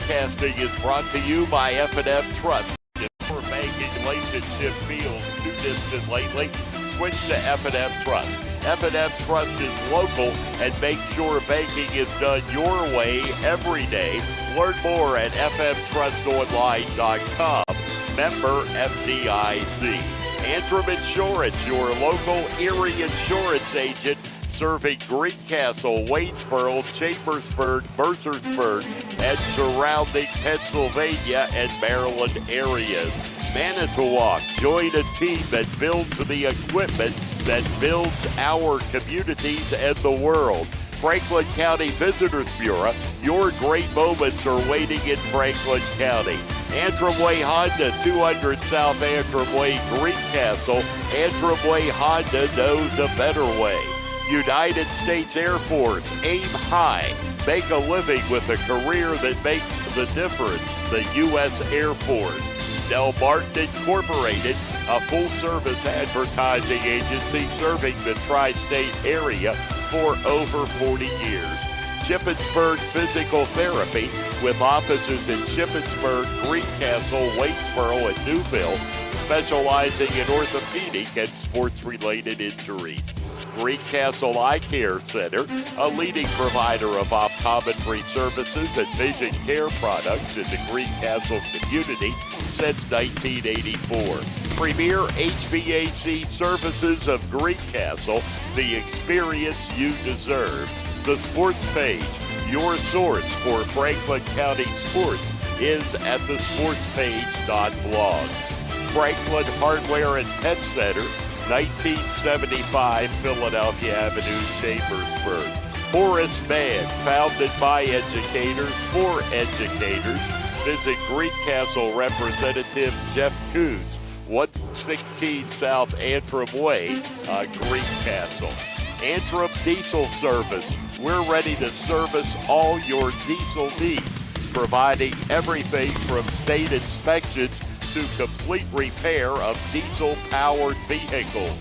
Broadcasting is brought to you by F&M Trust. For banking relationship feels too distant lately, switch to F&M Trust. F&M Trust is local and make sure banking is done your way every day. Learn more at fmtrustonline.com. Member FDIC. Antrim Insurance, your local Erie insurance agent, serving Greencastle, Waynesboro, Chambersburg, Mercersburg, and surrounding Pennsylvania and Maryland areas. Manitowoc, join a team that builds the equipment that builds our communities and the world. Franklin County Visitors Bureau, your great moments are waiting in Franklin County. Antrim Way Honda, 200 South Antrim Way, Greencastle. Antrim Way Honda knows a better way. United States Air Force, aim high. Make a living with a career that makes the difference. The U.S. Air Force. Del Martin Incorporated, a full-service advertising agency serving the tri-state area for over 40 years. Shippensburg Physical Therapy, with offices in Shippensburg, Greencastle, Waynesboro, and Newville, specializing in orthopedic and sports-related injuries. Greencastle Eye Care Center, a leading provider of optometry services and vision care products in the Greencastle community since 1984. Premier HVAC Services of Greencastle, the experience you deserve. The Sports Page, your source for Franklin County sports, is at thesportspage.blog. Franklin Hardware and Pet Center, 1975 Philadelphia Avenue, Chambersburg. Horace Mann, founded by educators for educators. Visit Greencastle Representative Jeff Coons, 116 South Antrim Way, Greencastle. Antrim Diesel Service, we're ready to service all your diesel needs, providing everything from state inspections to complete repair of diesel-powered vehicles.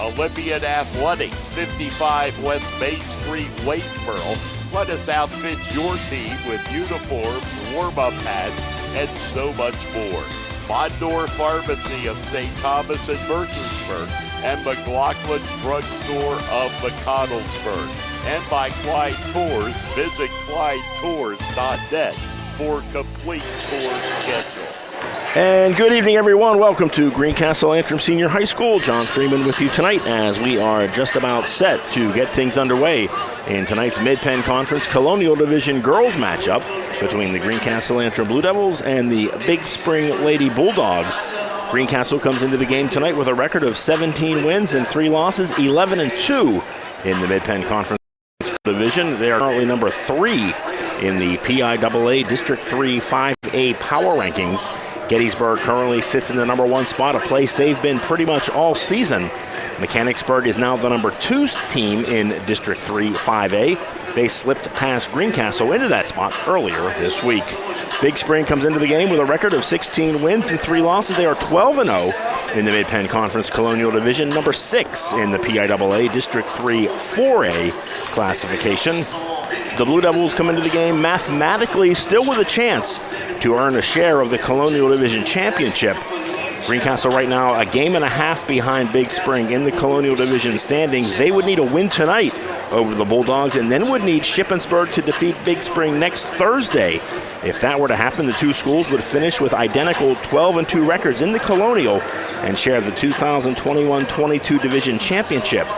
Olympian Athletics, 55 West Main Street, Waynesboro. Let us outfit your team with uniforms, warm-up hats, and so much more. Mondor Pharmacy of St. Thomas and Mercersburg, and McLaughlin Drugstore of McConnellsburg. And by Clyde Tours, visit ClydeTours.net for complete tour schedule. And good evening, everyone. Welcome to Greencastle Antrim Senior High School. John Freeman with you tonight as we are just about set to get things underway in tonight's Mid-Penn Conference Colonial Division girls matchup between the Greencastle Antrim Blue Devils and the Big Spring Lady Bulldogs. Greencastle comes into the game tonight with a record of 17 wins and 3 losses, 11-2 in the Mid-Penn Conference Division. They are currently number 3 in the PIAA District 3 5A Power Rankings. Gettysburg currently sits in the number 1 spot, a place they've been pretty much all season. Mechanicsburg is now the number 2 team in District 3 5A. They slipped past Greencastle into that spot earlier this week. Big Spring comes into the game with a record of 16 wins and 3 losses. They are 12-0 in the Mid-Penn Conference Colonial Division, number 6 in the PIAA District 3 4A classification. The Blue Devils come into the game mathematically still with a chance to earn a share of the Colonial Division Championship. Greencastle right now a game and a half behind Big Spring in the Colonial Division standings. They would need a win tonight over the Bulldogs and then would need Shippensburg to defeat Big Spring next Thursday. If that were to happen, the two schools would finish with identical 12-2 records in the Colonial and share the 2021-22 Division Championship.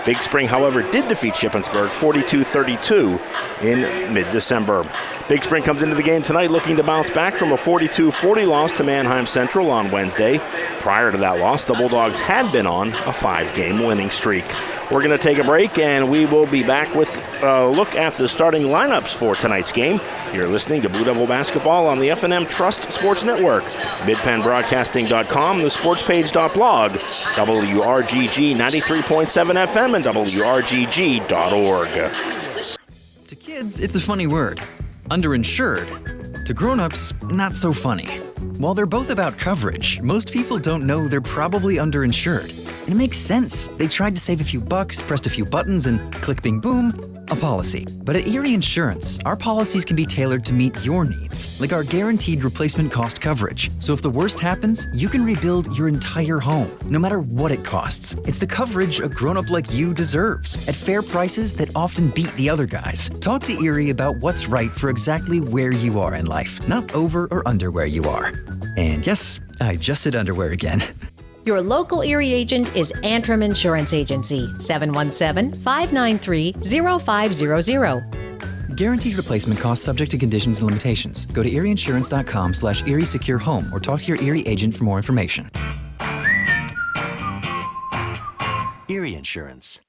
Big Spring, however, did defeat Shippensburg 42-32 in mid-December. Big Spring comes into the game tonight looking to bounce back from a 42-40 loss to Manheim Central on Wednesday. Prior to that loss, the Bulldogs had been on a 5-game winning streak. We're going to take a break, and we will be back with a look at the starting lineups for tonight's game. You're listening to Blue Devil Basketball on the F&M Trust Sports Network, MidPennBroadcasting.com, the SportsPage.blog, WRGG 93.7 FM, and WRGG.org. To kids, it's a funny word. Underinsured. To grown-ups, not so funny. While they're both about coverage, most people don't know they're probably underinsured. And it makes sense. They tried to save a few bucks, pressed a few buttons, and click, bing, boom, a policy. But at Erie Insurance, our policies can be tailored to meet your needs, like our guaranteed replacement cost coverage. So if the worst happens, you can rebuild your entire home, no matter what it costs. It's the coverage a grown-up like you deserves, at fair prices that often beat the other guys. Talk to Erie about what's right for exactly where you are in life, not over or under where you are. And yes, I just said underwear again. Your local Erie agent is Antrim Insurance Agency, 717-593-0500. Guaranteed replacement cost subject to conditions and limitations. Go to erieinsurance.com/Erie Secure Home or talk to your Erie agent for more information. Erie Insurance.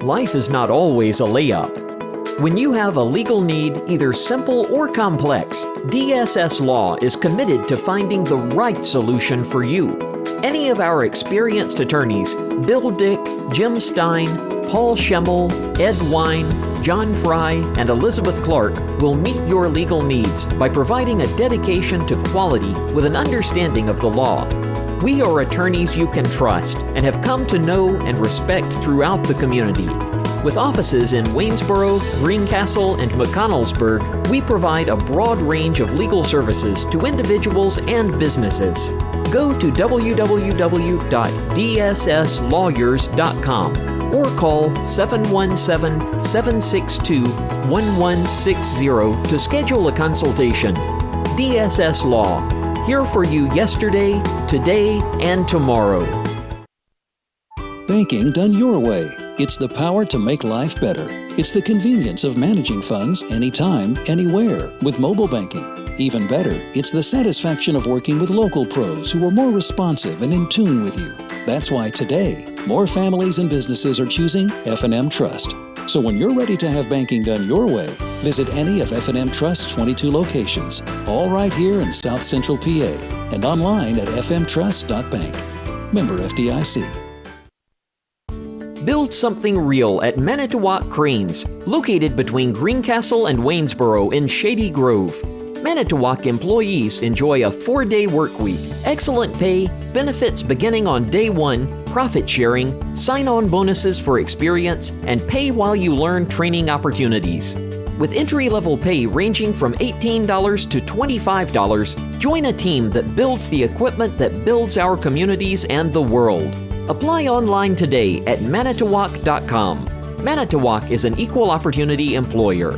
Life is not always a layup. When you have a legal need, either simple or complex, DSS Law is committed to finding the right solution for you. Any of our experienced attorneys, Bill Dick, Jim Stein, Paul Schemmel, Ed Wine, John Fry, and Elizabeth Clark will meet your legal needs by providing a dedication to quality with an understanding of the law. We are attorneys you can trust and have come to know and respect throughout the community. With offices in Waynesboro, Greencastle, and McConnellsburg, we provide a broad range of legal services to individuals and businesses. Go to www.dsslawyers.com or call 717-762-1160 to schedule a consultation. DSS Law, here for you yesterday, today, and tomorrow. Banking done your way. It's the power to make life better. It's the convenience of managing funds anytime, anywhere with mobile banking. Even better, it's the satisfaction of working with local pros who are more responsive and in tune with you. That's why today, more families and businesses are choosing F&M Trust. So when you're ready to have banking done your way, visit any of F&M Trust's 22 locations, all right here in South Central PA, and online at fmtrust.bank. Member FDIC. Build something real at Manitowoc Cranes, located between Greencastle and Waynesboro in Shady Grove. Manitowoc employees enjoy a 4-day work week, excellent pay, benefits beginning on day 1, profit sharing, sign-on bonuses for experience, and pay while you learn training opportunities. With entry-level pay ranging from $18 to $25, join a team that builds the equipment that builds our communities and the world. Apply online today at manitowoc.com. Manitowoc is an equal opportunity employer.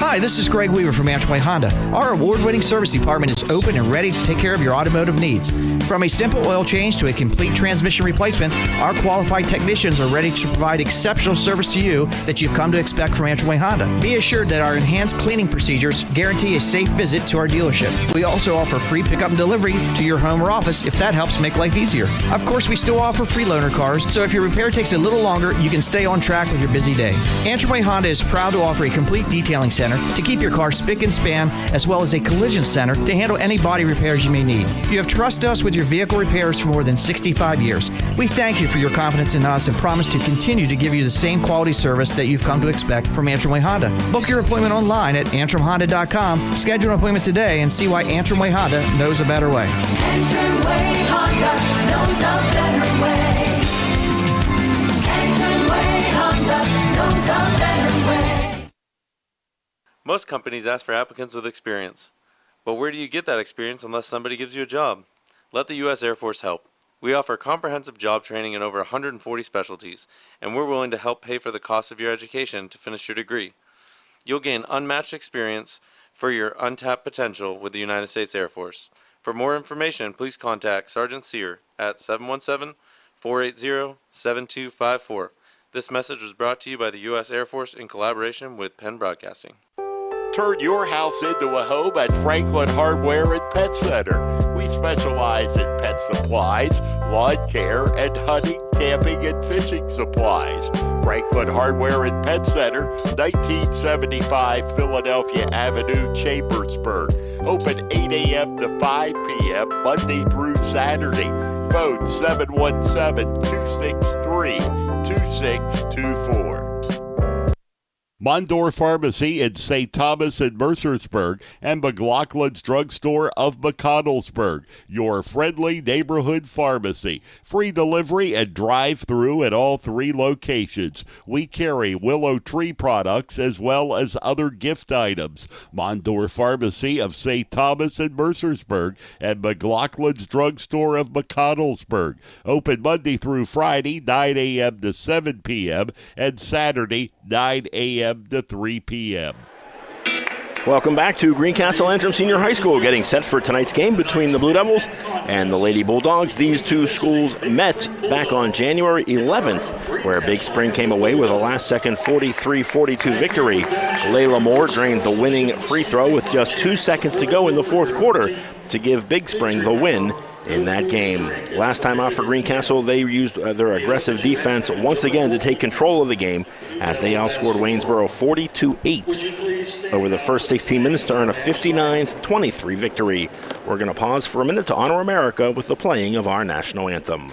Hi, this is Greg Weaver from Antrim Honda. Our award-winning service department is open and ready to take care of your automotive needs. From a simple oil change to a complete transmission replacement, our qualified technicians are ready to provide exceptional service to you that you've come to expect from Antrim Honda. Be assured that our enhanced cleaning procedures guarantee a safe visit to our dealership. We also offer free pickup and delivery to your home or office if that helps make life easier. Of course, we still offer free loaner cars, so if your repair takes a little longer, you can stay on track with your busy day. Antrim Honda is proud to offer a complete detailing center to keep your car spick and span, as well as a collision center to handle any body repairs you may need. You have trusted us with your vehicle repairs for more than 65 years. We thank you for your confidence in us and promise to continue to give you the same quality service that you've come to expect from Antrim Way Honda. Book your appointment online at antrimhonda.com. Schedule an appointment today and see why Antrim Way Honda knows a better way. Antrim Way Honda knows a better way. Antrim Way Honda knows a better way. Most companies ask for applicants with experience. But where do you get that experience unless somebody gives you a job? Let the U.S. Air Force help. We offer comprehensive job training in over 140 specialties, and we're willing to help pay for the cost of your education to finish your degree. You'll gain unmatched experience for your untapped potential with the United States Air Force. For more information, please contact Sergeant Sear at 717-480-7254. This message was brought to you by the U.S. Air Force in collaboration with Penn Broadcasting. Turn your house into a home at Franklin Hardware and Pet Center. We specialize in pet supplies, lawn care, and hunting, camping, and fishing supplies. Franklin Hardware and Pet Center, 1975 Philadelphia Avenue, Chambersburg. Open 8 a.m. to 5 p.m. Monday through Saturday. Phone 717-263-2624. Mondor Pharmacy in St. Thomas and Mercersburg, and McLaughlin's Drugstore of McConnellsburg, your friendly neighborhood pharmacy. Free delivery and drive-through at all 3 locations. We carry Willow Tree products as well as other gift items. Mondor Pharmacy of St. Thomas and Mercersburg, and McLaughlin's Drugstore of McConnellsburg. Open Monday through Friday, 9 a.m. to 7 p.m., and Saturday, 9 a.m. to 3 p.m. Welcome back to Greencastle Antrim Senior High School, getting set for tonight's game between the Blue Devils and the Lady Bulldogs. These two schools met back on January 11th, where Big Spring came away with a last-second 43-42 victory. Layla Moore drained the winning free throw with just 2 seconds to go in the fourth quarter to give Big Spring the win in that game. Last time out for Greencastle, they used their aggressive defense once again to take control of the game as they outscored Waynesboro 40-8 over the first 16 minutes to earn a 59-23 victory. We're going to pause for a minute to honor America with the playing of our national anthem.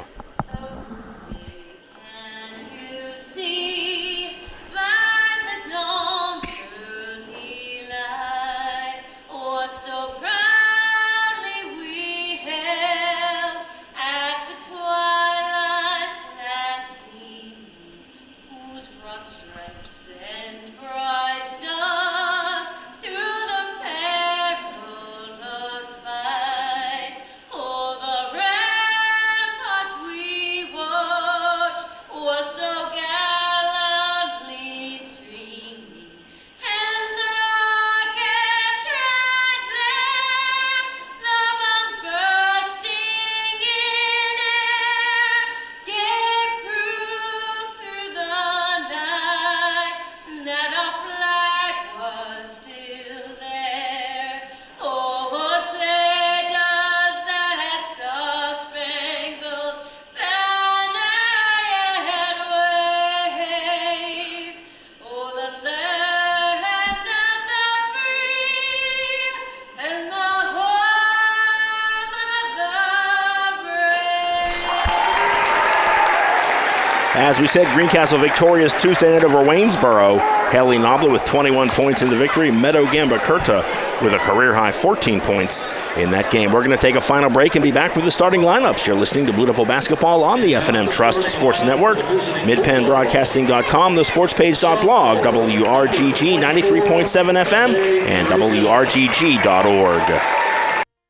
As we said, Greencastle victorious Tuesday night over Waynesboro. Haley Noblet with 21 points in the victory. Meadow Gambakurta with a career-high 14 points in that game. We're going to take a final break and be back with the starting lineups. You're listening to Blue Devil Basketball on the F&M Trust Sports Network, MidPennBroadcasting.com, thesportspage.blog, WRGG 93.7 FM, and WRGG.org.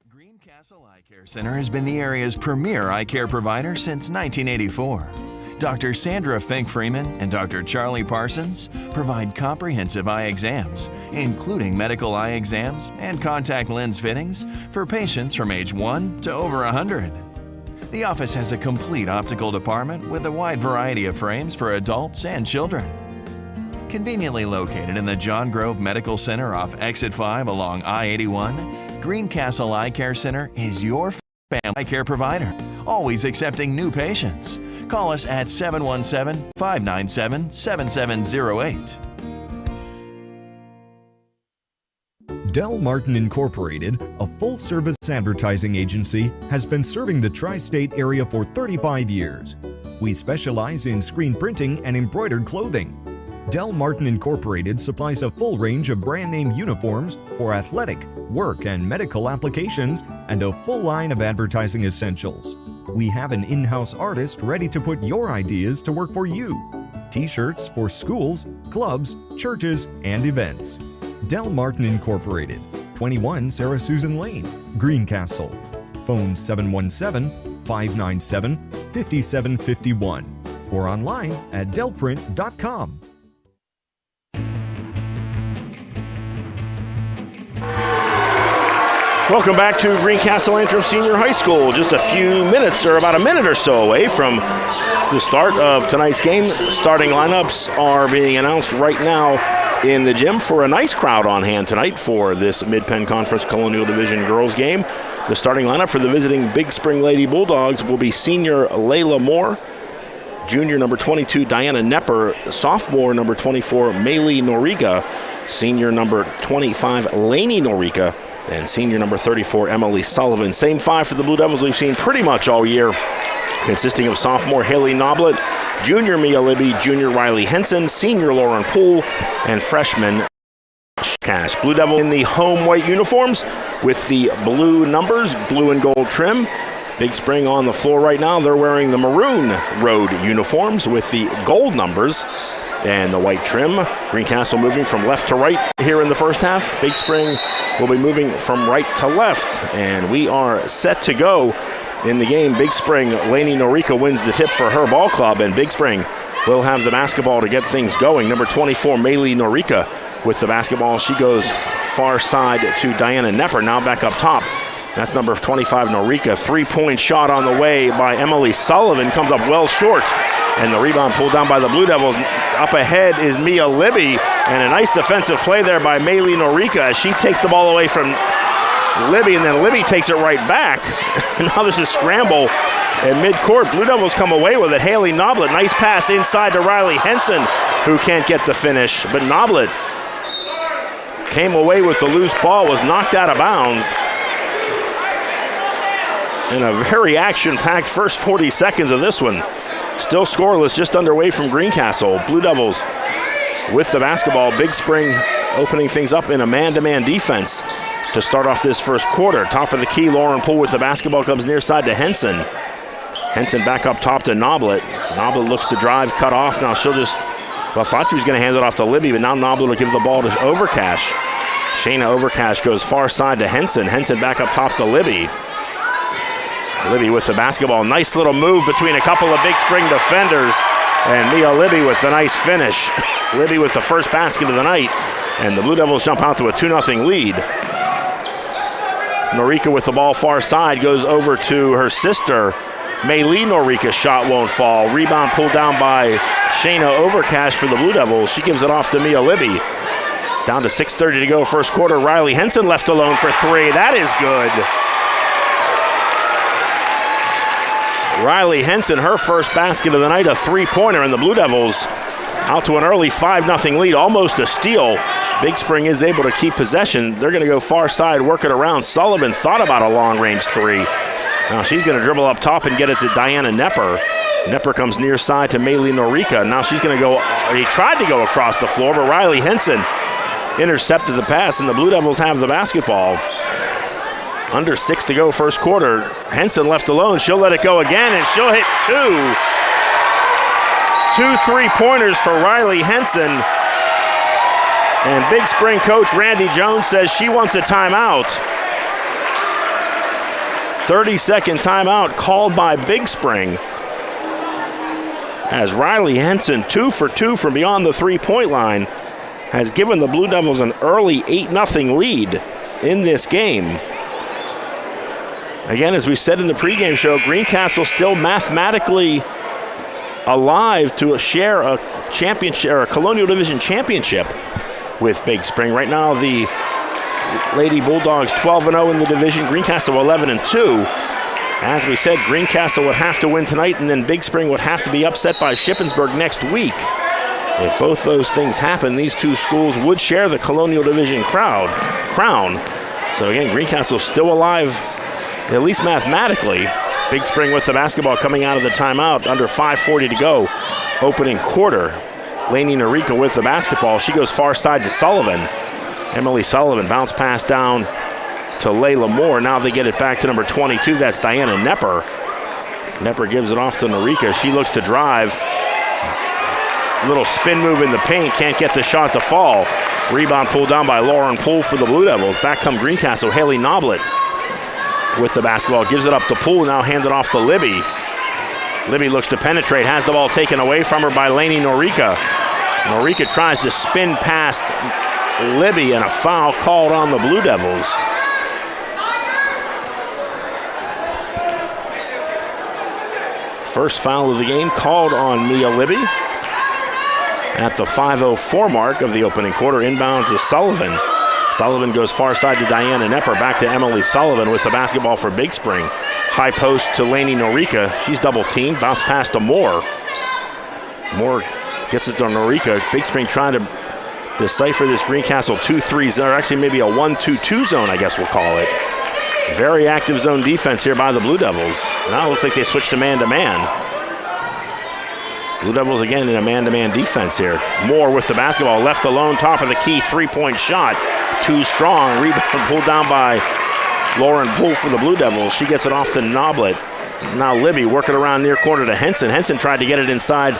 Greencastle Eye Care Center has been the area's premier eye care provider since 1984. Dr. Sandra Fink-Freeman and Dr. Charlie Parsons provide comprehensive eye exams, including medical eye exams and contact lens fittings for patients from age 1 to over 100. The office has a complete optical department with a wide variety of frames for adults and children. Conveniently located in the John Grove Medical Center off Exit 5 along I-81, Greencastle Eye Care Center is your family eye care provider, always accepting new patients. Call us at 717-597-7708. Del Martin Incorporated, a full-service advertising agency, has been serving the tri-state area for 35 years. We specialize in screen printing and embroidered clothing. Del Martin Incorporated supplies a full range of brand-name uniforms for athletic, work, and medical applications, and a full line of advertising essentials. We have an in-house artist ready to put your ideas to work for you. T-shirts for schools, clubs, churches, and events. Del Martin Incorporated, 21 Sarah Susan Lane, Greencastle. Phone 717-597-5751 or online at delprint.com. Welcome back to Greencastle Antrim Senior High School. Just a few minutes, or about a minute or so away from the start of tonight's game. Starting lineups are being announced right now in the gym for a nice crowd on hand tonight for this Mid-Penn Conference Colonial Division girls game. The starting lineup for the visiting Big Spring Lady Bulldogs will be senior Layla Moore, junior number 22 Diana Nepper, sophomore number 24 Maylee Noriga, senior number 25 Lainey Noriga, and senior number 34, Emily Sullivan. Same five for the Blue Devils we've seen pretty much all year, consisting of sophomore Haley Noblet, junior Mia Libby, junior Riley Henson, senior Lauren Poole, and freshman Cash. Blue Devil in the home white uniforms with the blue numbers, blue and gold trim. Big Spring on the floor right now. They're wearing the maroon road uniforms with the gold numbers and the white trim. Greencastle moving from left to right here in the first half. Big Spring will be moving from right to left, and we are set to go in the game. Big Spring, Lainey Norica wins the tip for her ball club, and Big Spring will have the basketball to get things going. Number 24, Maylee Norica with the basketball. She goes far side to Diana Nepper, now back up top. That's number 25, Norica. Three-point shot on the way by Emily Sullivan. Comes up well short. And the rebound pulled down by the Blue Devils. Up ahead is Mia Libby. And a nice defensive play there by Maylee Norica as she takes the ball away from Libby. And then Libby takes it right back. Now there's a scramble at midcourt. Blue Devils come away with it. Haley Noblet, nice pass inside to Riley Henson, who can't get the finish. But Noblet came away with the loose ball, was knocked out of bounds. And a very action-packed first 40 seconds of this one. Still scoreless, just underway from Greencastle. Blue Devils with the basketball. Big Spring opening things up in a man-to-man defense to start off this first quarter. Top of the key, Lauren Poole with the basketball comes near side to Henson. Henson back up top to Noblet. Noblet looks to drive, cut off. Now she'll just, well, I thought she was going to hand it off to Libby, but now Noblet will give the ball to Overcash. Shayna Overcash goes far side to Henson. Henson back up top to Libby. Libby with the basketball. Nice little move between a couple of Big Spring defenders. And Mia Libby with the nice finish. Libby with the first basket of the night. And the Blue Devils jump out to a 2-0 lead. Norica with the ball far side goes over to her sister. Maylee Norica's shot won't fall. Rebound pulled down by Shayna Overcash for the Blue Devils. She gives it off to Mia Libby. Down to 6:30 to go first quarter. Riley Henson left alone for three. That is good. Riley Henson, her first basket of the night, a three-pointer, and the Blue Devils out to an early 5-0 lead, almost a steal. Big Spring is able to keep possession. They're going to go far side, work it around. Sullivan thought about a long-range three. Now she's going to dribble up top and get it to Diana Nepper. Nepper comes near side to Maylee Norica. Now she's going to go, he tried to go across the floor, but Riley Henson intercepted the pass, and the Blue Devils have the basketball. Under 6 to go first quarter. Henson left alone. She'll let it go again, and she'll hit two. 2 3-pointers for Riley Henson. And Big Spring coach Randy Jones says she wants a timeout. 30-second timeout called by Big Spring. As Riley Henson, 2 for 2 from beyond the three-point line, has given the Blue Devils an early 8-0 lead in this game. Again, as we said in the pregame show, Greencastle still mathematically alive to share a championship or a Colonial Division championship with Big Spring. Right now, the Lady Bulldogs 12-0 in the division. Greencastle 11-2. As we said, Greencastle would have to win tonight, and then Big Spring would have to be upset by Shippensburg next week. If both those things happen, these two schools would share the Colonial Division crown. So again, Greencastle still alive, at least mathematically. Big Spring with the basketball coming out of the timeout, under 5:40 to go, opening quarter. Lainey Norica with the basketball. She goes far side to Sullivan. Emily Sullivan, bounce pass down to Layla Moore. Now they get it back to number 22. That's Diana Nepper. Nepper gives it off to Norica. She looks to drive. Little spin move in the paint. Can't get the shot to fall. Rebound pulled down by Lauren Poole for the Blue Devils. Back come Greencastle. Haley Noblet with the basketball. Gives it up to Poole. Now handed off to Libby. Libby looks to penetrate. Has the ball taken away from her by Lainey Norica. Norica tries to spin past Libby, and a foul called on the Blue Devils. First foul of the game called on Mia Libby at the 5:04 mark of the opening quarter. Inbound to Sullivan. Sullivan goes far side to Diana Nepper. Back to Emily Sullivan with the basketball for Big Spring. High post to Lainey Norica. She's double teamed. Bounce pass to Moore. Moore gets it to Norica. Big Spring trying to decipher this Greencastle 2-3 zone, or actually maybe a 1-2-2 zone, I guess we'll call it. Very active zone defense here by the Blue Devils. Now it looks like they switched to man-to-man. Blue Devils again in a man-to-man defense here. Moore with the basketball, left alone, top of the key, three-point shot. Too strong, rebound pulled down by Lauren Poole for the Blue Devils. She gets it off to Noblet. Now Libby working around near corner to Henson. Henson tried to get it inside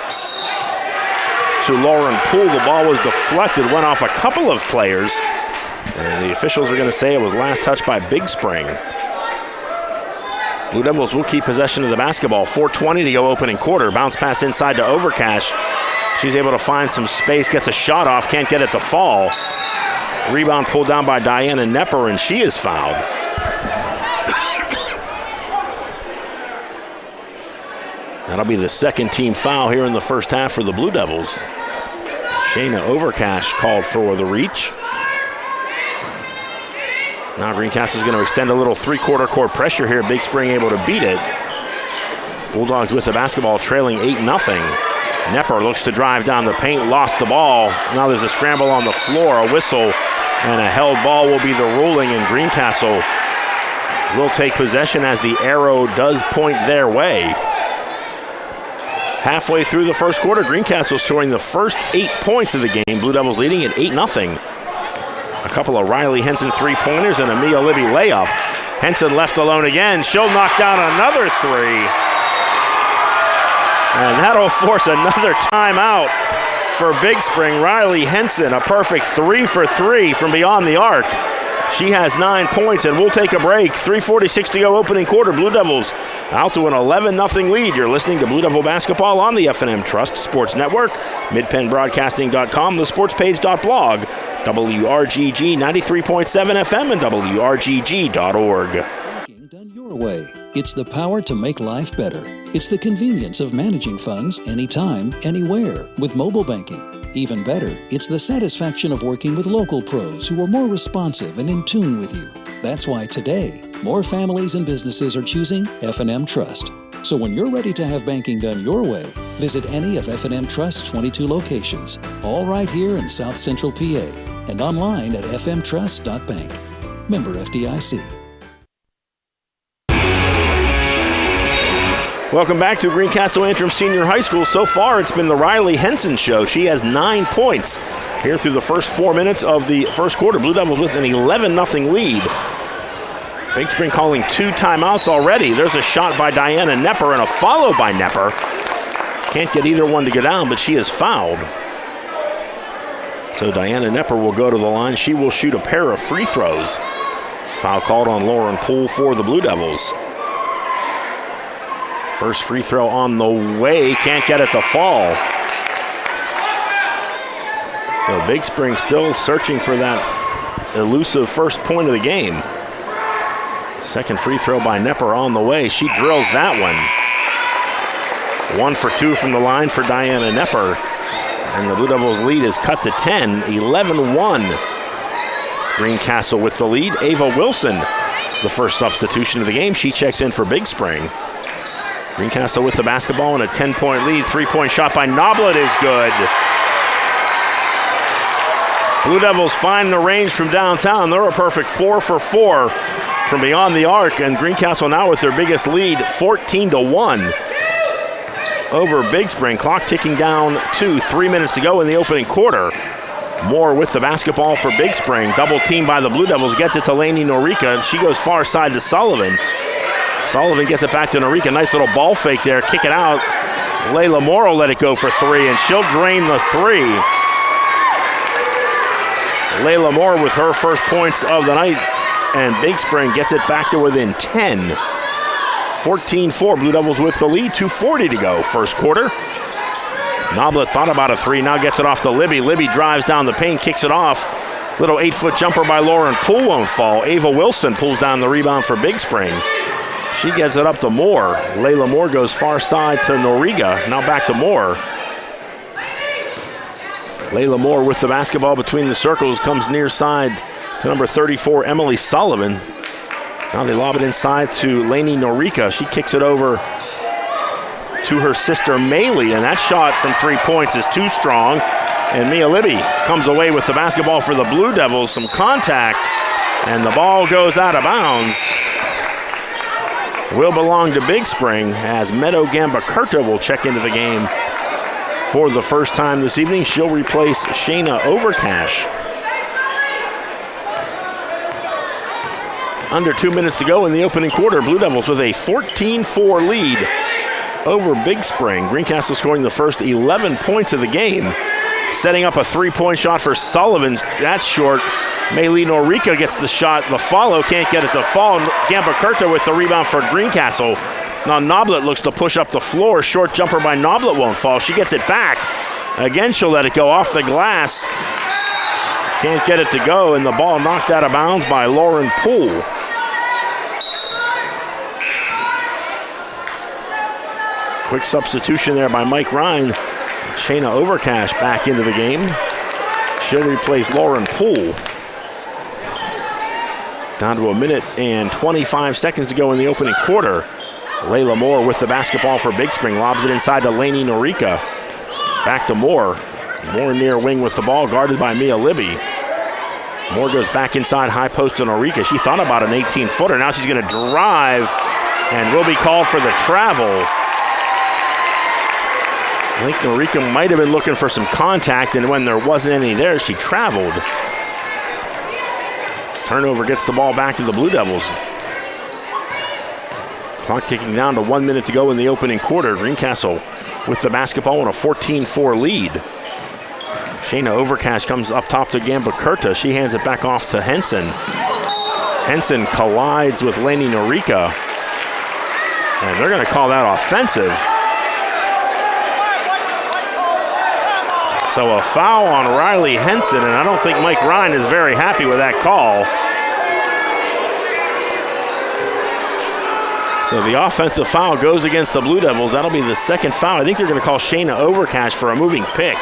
to Lauren Poole. The ball was deflected, went off a couple of players. And the officials are going to say it was last touched by Big Spring. Blue Devils will keep possession of the basketball. 4:20 to go opening quarter. Bounce pass inside to Overcash. She's able to find some space, gets a shot off, can't get it to fall. Rebound pulled down by Diana Nepper, and she is fouled. That'll be the second team foul here in the first half for the Blue Devils. Shayna Overcash called for the reach. Now Greencastle is going to extend a little three-quarter court pressure here. Big Spring able to beat it. Bulldogs with the basketball trailing 8-0. Nepper looks to drive down the paint, lost the ball. Now there's a scramble on the floor, a whistle, and a held ball will be the ruling, and Greencastle will take possession as the arrow does point their way. Halfway through the first quarter, Greencastle scoring the first 8 points of the game. Blue Devils leading at 8-0. A couple of Riley Henson three-pointers and a Mia Libby layup. Henson left alone again. She'll knock down another three. And that'll force another timeout for Big Spring. Riley Henson, a perfect 3 for 3 from beyond the arc. She has 9 points, and we'll take a break. 3:46 to go opening quarter. Blue Devils out to an 11-0 lead. You're listening to Blue Devil Basketball on the F&M Trust Sports Network, midpennbroadcasting.com, thesportspage.blog, WRGG 93.7 FM, and WRGG.org. Done your way. It's the power to make life better. It's the convenience of managing funds anytime, anywhere with mobile banking. Even better, it's the satisfaction of working with local pros who are more responsive and in tune with you. That's why today, more families and businesses are choosing F&M Trust. So when you're ready to have banking done your way, visit any of F&M Trust's 22 locations, all right here in South Central PA, and online at fmtrust.bank. Member FDIC. Welcome back to Greencastle Antrim Senior High School. So far, it's been the Riley Henson show. She has 9 points here through the first 4 minutes of the first quarter. Blue Devils with an 11-0 lead. Big Spring calling 2 timeouts already. There's a shot by Diana Nepper and a follow by Nepper. Can't get either one to go down, but she is fouled. So Diana Nepper will go to the line. She will shoot a pair of free throws. Foul called on Lauren Poole for the Blue Devils. First free throw on the way, can't get it to fall. So Big Spring still searching for that elusive first point of the game. Second free throw by Nepper on the way. She drills that one. 1 for 2 from the line for Diana Nepper. And the Blue Devils lead is cut to 10, 11-1. Greencastle with the lead. Ava Wilson, the first substitution of the game. She checks in for Big Spring. Greencastle with the basketball and a 10-point lead. Three-point shot by Noblet is good. Blue Devils find the range from downtown. They're a perfect 4 for 4 from beyond the arc, and Greencastle now with their biggest lead, 14-1 over Big Spring. Clock ticking down to 3 minutes to go in the opening quarter. Moore with the basketball for Big Spring. Double team by the Blue Devils, gets it to Lainey Norica. She goes far side to Sullivan. Sullivan gets it back to Norica. Nice little ball fake there. Kick it out. Layla Moore will let it go for 3, and she'll drain the 3. Layla Moore with her first points of the night, and Big Spring gets it back to within 10. 14-4. Blue Devils with the lead. 2:40 to go. First quarter. Noblet thought about a 3. Now gets it off to Libby. Libby drives down the paint, kicks it off. Little 8-foot jumper by Lauren Poole won't fall. Ava Wilson pulls down the rebound for Big Spring. She gets it up to Moore. Layla Moore goes far side to Noriga. Now back to Moore. Layla Moore with the basketball between the circles, comes near side to number 34, Emily Sullivan. Now they lob it inside to Lainey Norica. She kicks it over to her sister Maylee, and that shot from 3 points is too strong. And Mia Libby comes away with the basketball for the Blue Devils. Some contact, and the ball goes out of bounds. Will belong to Big Spring as Meadow Gambacurta will check into the game for the first time this evening. She'll replace Shayna Overcash. Under 2 minutes to go in the opening quarter. Blue Devils with a 14-4 lead over Big Spring. Greencastle scoring the first 11 points of the game. Setting up a three-point shot for Sullivan. That's short. Maylee Norika gets the shot. The follow can't get it to fall. Gamba Kurta with the rebound for Greencastle. Now Noblet looks to push up the floor. Short jumper by Noblet won't fall. She gets it back. Again, she'll let it go off the glass. Can't get it to go, and the ball knocked out of bounds by Lauren Poole. Quick substitution there by Mike Ryan. Shayna Overcash back into the game. She'll replace Lauren Poole. Down to 1 minute and 25 seconds to go in the opening quarter. Layla Moore with the basketball for Big Spring. Lobs it inside to Lainey Norika. Back to Moore. Moore near wing with the ball, guarded by Mia Libby. Moore goes back inside high post to Norika. She thought about an 18-footer. Now she's going to drive and will be called for the travel. I think Norika might have been looking for some contact, and when there wasn't any there, she traveled. Turnover gets the ball back to the Blue Devils. Clock ticking down to 1 minute to go in the opening quarter. Greencastle with the basketball in a 14-4 lead. Shayna Overcash comes up top to Gamba Kurta. She hands it back off to Henson. Henson collides with Lainey Norika. And they're going to call that offensive. So a foul on Riley Henson, and I don't think Mike Ryan is very happy with that call. So the offensive foul goes against the Blue Devils. That'll be the second foul. I think they're going to call Shayna Overcash for a moving pick,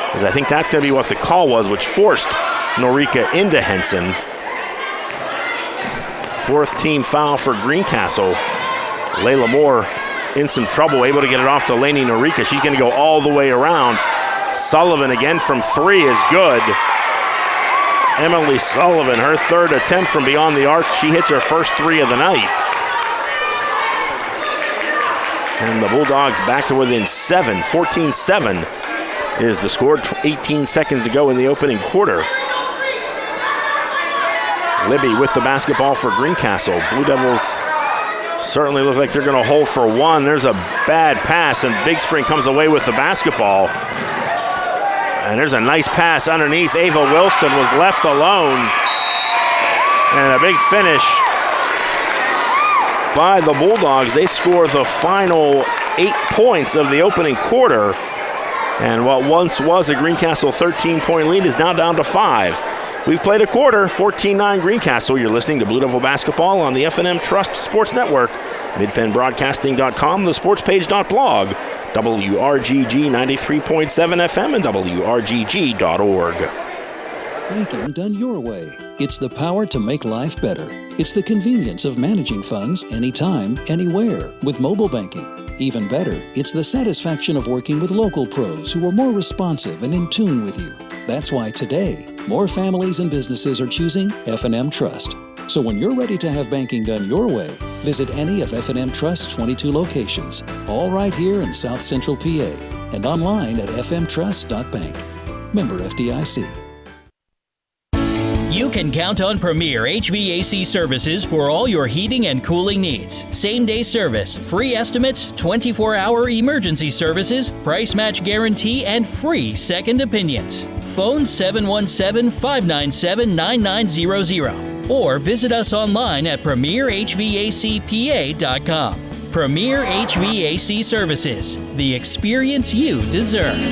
because I think that's going to be what the call was, which forced Norika into Henson. Fourth team foul for Greencastle. Layla Moore in some trouble, able to get it off to Lainey Norika. She's going to go all the way around. Sullivan again from three is good. Emily Sullivan, her third attempt from beyond the arc. She hits her first three of the night. And the Bulldogs back to within 7. 14-7 is the score. 18 seconds to go in the opening quarter. Libby with the basketball for Greencastle. Blue Devils certainly look like they're going to hold for one. There's a bad pass, and Big Spring comes away with the basketball. And there's a nice pass underneath. Ava Wilson was left alone. And a big finish by the Bulldogs. They score the final 8 points of the opening quarter. And what once was a Greencastle 13-point lead is now down to 5. We've played a quarter, 14-9 Greencastle. You're listening to Blue Devil Basketball on the F&M Trust Sports Network, MidPennBroadcasting.com, thesportspage.blog, WRGG 93.7 FM, and WRGG.org. Banking done your way. It's the power to make life better. It's the convenience of managing funds anytime, anywhere with mobile banking. Even better, it's the satisfaction of working with local pros who are more responsive and in tune with you. That's why today, more families and businesses are choosing F&M Trust. So when you're ready to have banking done your way, visit any of F&M Trust's 22 locations, all right here in South Central PA, and online at fmtrust.bank. Member FDIC. You can count on Premier HVAC services for all your heating and cooling needs. Same-day service, free estimates, 24-hour emergency services, price match guarantee, and free second opinions. Phone 717-597-9900 or visit us online at premierhvacpa.com. Premier HVAC Services, the experience you deserve.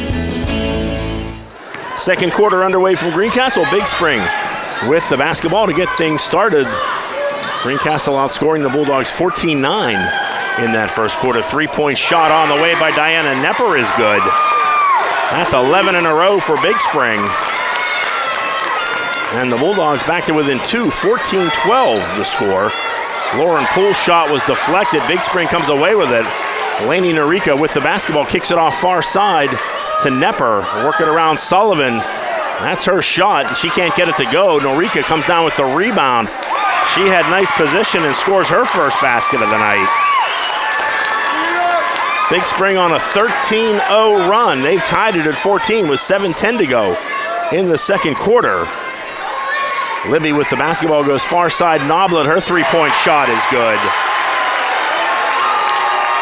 Second quarter underway from Greencastle. Big Spring with the basketball to get things started. Greencastle outscoring the Bulldogs 14-9 in that first quarter. Three-point shot on the way by Diana Nepper is good. That's 11 in a row for Big Spring. And the Bulldogs back to within 2, 14-12 the score. Lauren Poole's shot was deflected. Big Spring comes away with it. Lainey Norika with the basketball, kicks it off far side to Nepper, working around Sullivan. That's her shot. She can't get it to go. Norika comes down with the rebound. She had nice position and scores her first basket of the night. Big Spring on a 13-0 run. They've tied it at 14 with 7:10 to go in the second quarter. Libby with the basketball goes far side. Noblet, her three-point shot is good.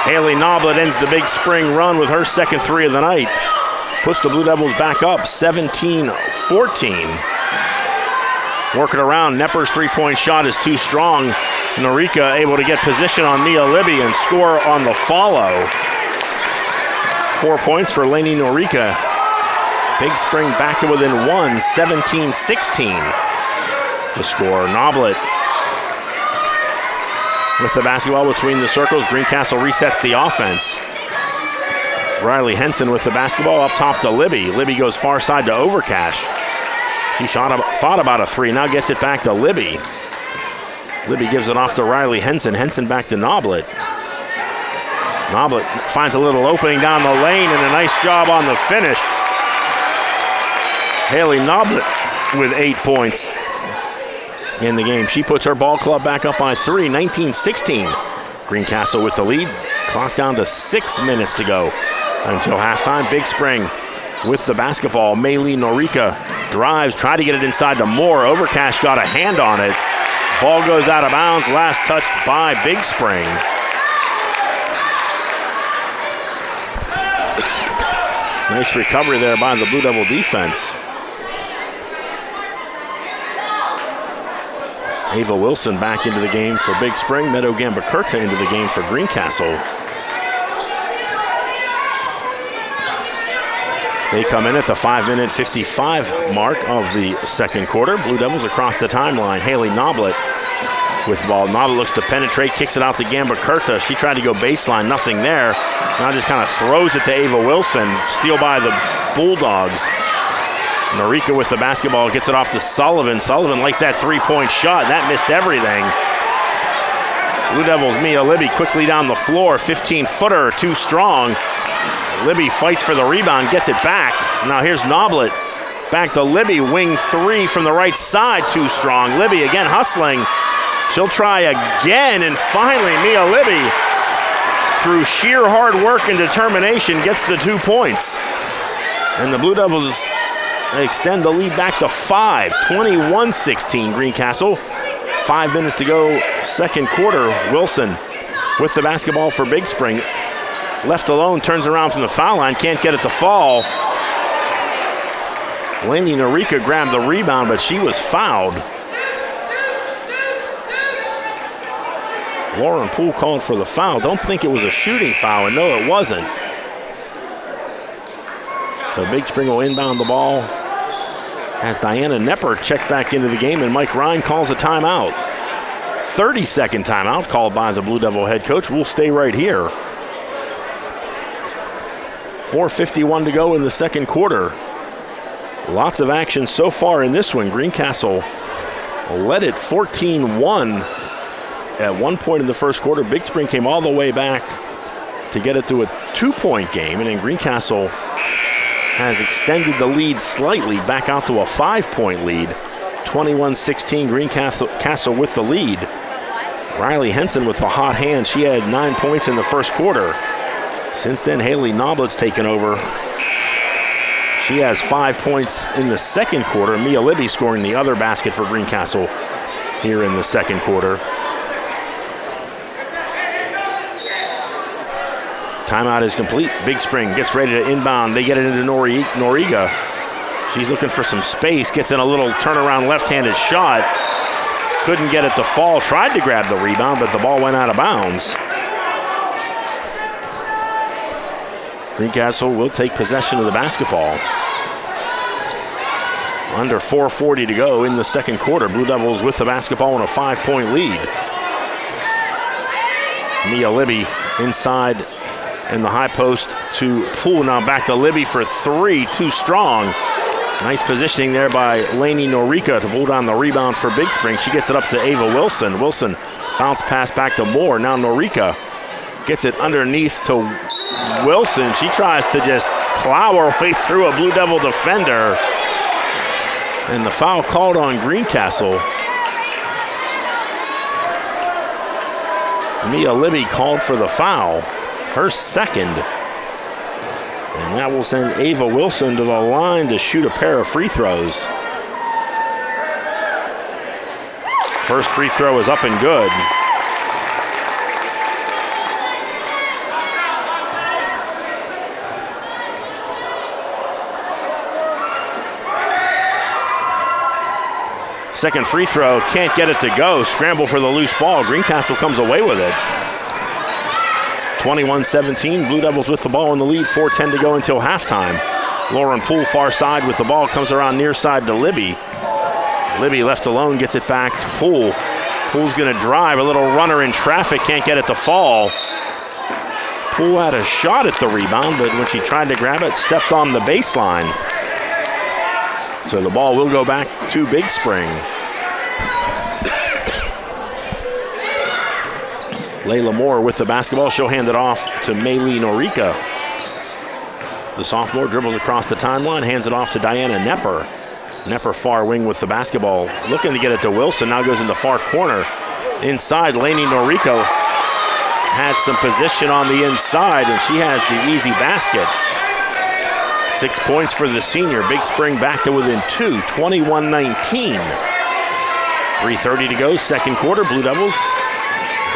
Haley Noblet ends the Big Spring run with her second three of the night. Puts the Blue Devils back up 17-14. Working around, Knepper's three-point shot is too strong. Norika able to get position on Mia Libby and score on the follow. 4 points for Lainey Norika. Big Spring back to within one, 17-16. The score. Noblet with the basketball between the circles. Greencastle resets the offense. Riley Henson with the basketball up top to Libby. Libby goes far side to Overcash. She thought about a three, now gets it back to Libby. Libby gives it off to Riley Henson. Henson back to Noblet. Noblet finds a little opening down the lane and a nice job on the finish. Haley Noblet with 8 points in the game. She puts her ball club back up by 3, 19-16. Greencastle with the lead. Clock down to 6 minutes to go until halftime. Big Spring with the basketball. Maylee Norika drives, tried to get it inside to Moore. Overcash got a hand on it. Ball goes out of bounds. Last touch by Big Spring. Nice recovery there by the Blue Devil defense. Ava Wilson back into the game for Big Spring. Meadow Gambacurta into the game for Greencastle. They come in at the 5-minute 55 mark of the second quarter. Blue Devils across the timeline. Haley Noblet with the ball. Noblet looks to penetrate, kicks it out to Gambacurta. She tried to go baseline, nothing there. Now just kind of throws it to Ava Wilson. Steal by the Bulldogs. Norika with the basketball gets it off to Sullivan. Sullivan likes that three-point shot. That missed everything. Blue Devils, Mia Libby quickly down the floor. 15-footer, too strong. Libby fights for the rebound, gets it back. Now here's Noblet. Back to Libby, wing three from the right side, too strong. Libby again hustling. She'll try again, and finally Mia Libby, through sheer hard work and determination, gets the 2 points. And the Blue Devils extend the lead back to 5, 21-16 Greencastle. 5 minutes to go, second quarter. Wilson with the basketball for Big Spring. Left alone, turns around from the foul line, can't get it to fall. Lainey Norika grabbed the rebound, but she was fouled. Lauren Poole called for the foul. Don't think it was a shooting foul, and no, it wasn't. So Big Spring will inbound the ball as Diana Knepper checked back into the game, and Mike Ryan calls a timeout. 30-second timeout called by the Blue Devil head coach. We'll stay right here. 4:51 to go in the second quarter. Lots of action so far in this one. Greencastle led it 14-1 at one point in the first quarter. Big Spring came all the way back to get it to a 2-point game, and then Greencastle has extended the lead slightly back out to a 5-point lead. 21-16 Greencastle with the lead. Riley Henson with the hot hand. She had 9 points in the first quarter. Since then, Haley Noblet's taken over. She has 5 points in the second quarter. Mia Libby scoring the other basket for Greencastle here in the second quarter. Timeout is complete. Big Spring gets ready to inbound. They get it into Noriga. She's looking for some space. Gets in a little turnaround left-handed shot. Couldn't get it to fall. Tried to grab the rebound, but the ball went out of bounds. Greencastle will take possession of the basketball. Under 4:40 to go in the second quarter. Blue Devils with the basketball in a 5-point lead. Mia Libby inside in the high post to Poole. Now back to Libby for three. Too strong. Nice positioning there by Lainey Norika to pull down the rebound for Big Spring. She gets it up to Ava Wilson. Wilson bounce pass back to Moore. Now Norika gets it underneath to Wilson. She tries to just plow her way through a Blue Devil defender. And the foul called on Greencastle. Mia Libby called for the foul. her second. And that will send Ava Wilson to the line to shoot a pair of free throws. First free throw is up and good. Second free throw, can't get it to go. Scramble for the loose ball. Greencastle comes away with it. 21-17, Blue Devils with the ball in the lead, 4:10 to go until halftime. Lauren Poole far side with the ball, comes around near side to Libby. Libby left alone, gets it back to Poole. Poole's gonna drive, a little runner in traffic, can't get it to fall. Poole had a shot at the rebound, but when she tried to grab it, stepped on the baseline. So the ball will go back to Big Spring. Layla Moore with the basketball. She'll hand it off to Maylee Norika. The sophomore dribbles across the timeline, hands it off to Diana Nepper. Nepper far wing with the basketball, looking to get it to Wilson. Now goes in the far corner. Inside, Lainey Noriko had some position on the inside, and she has the easy basket. 6 points for the senior. Big Spring back to within 2, 21-19. 3:30 to go, second quarter. Blue Devils.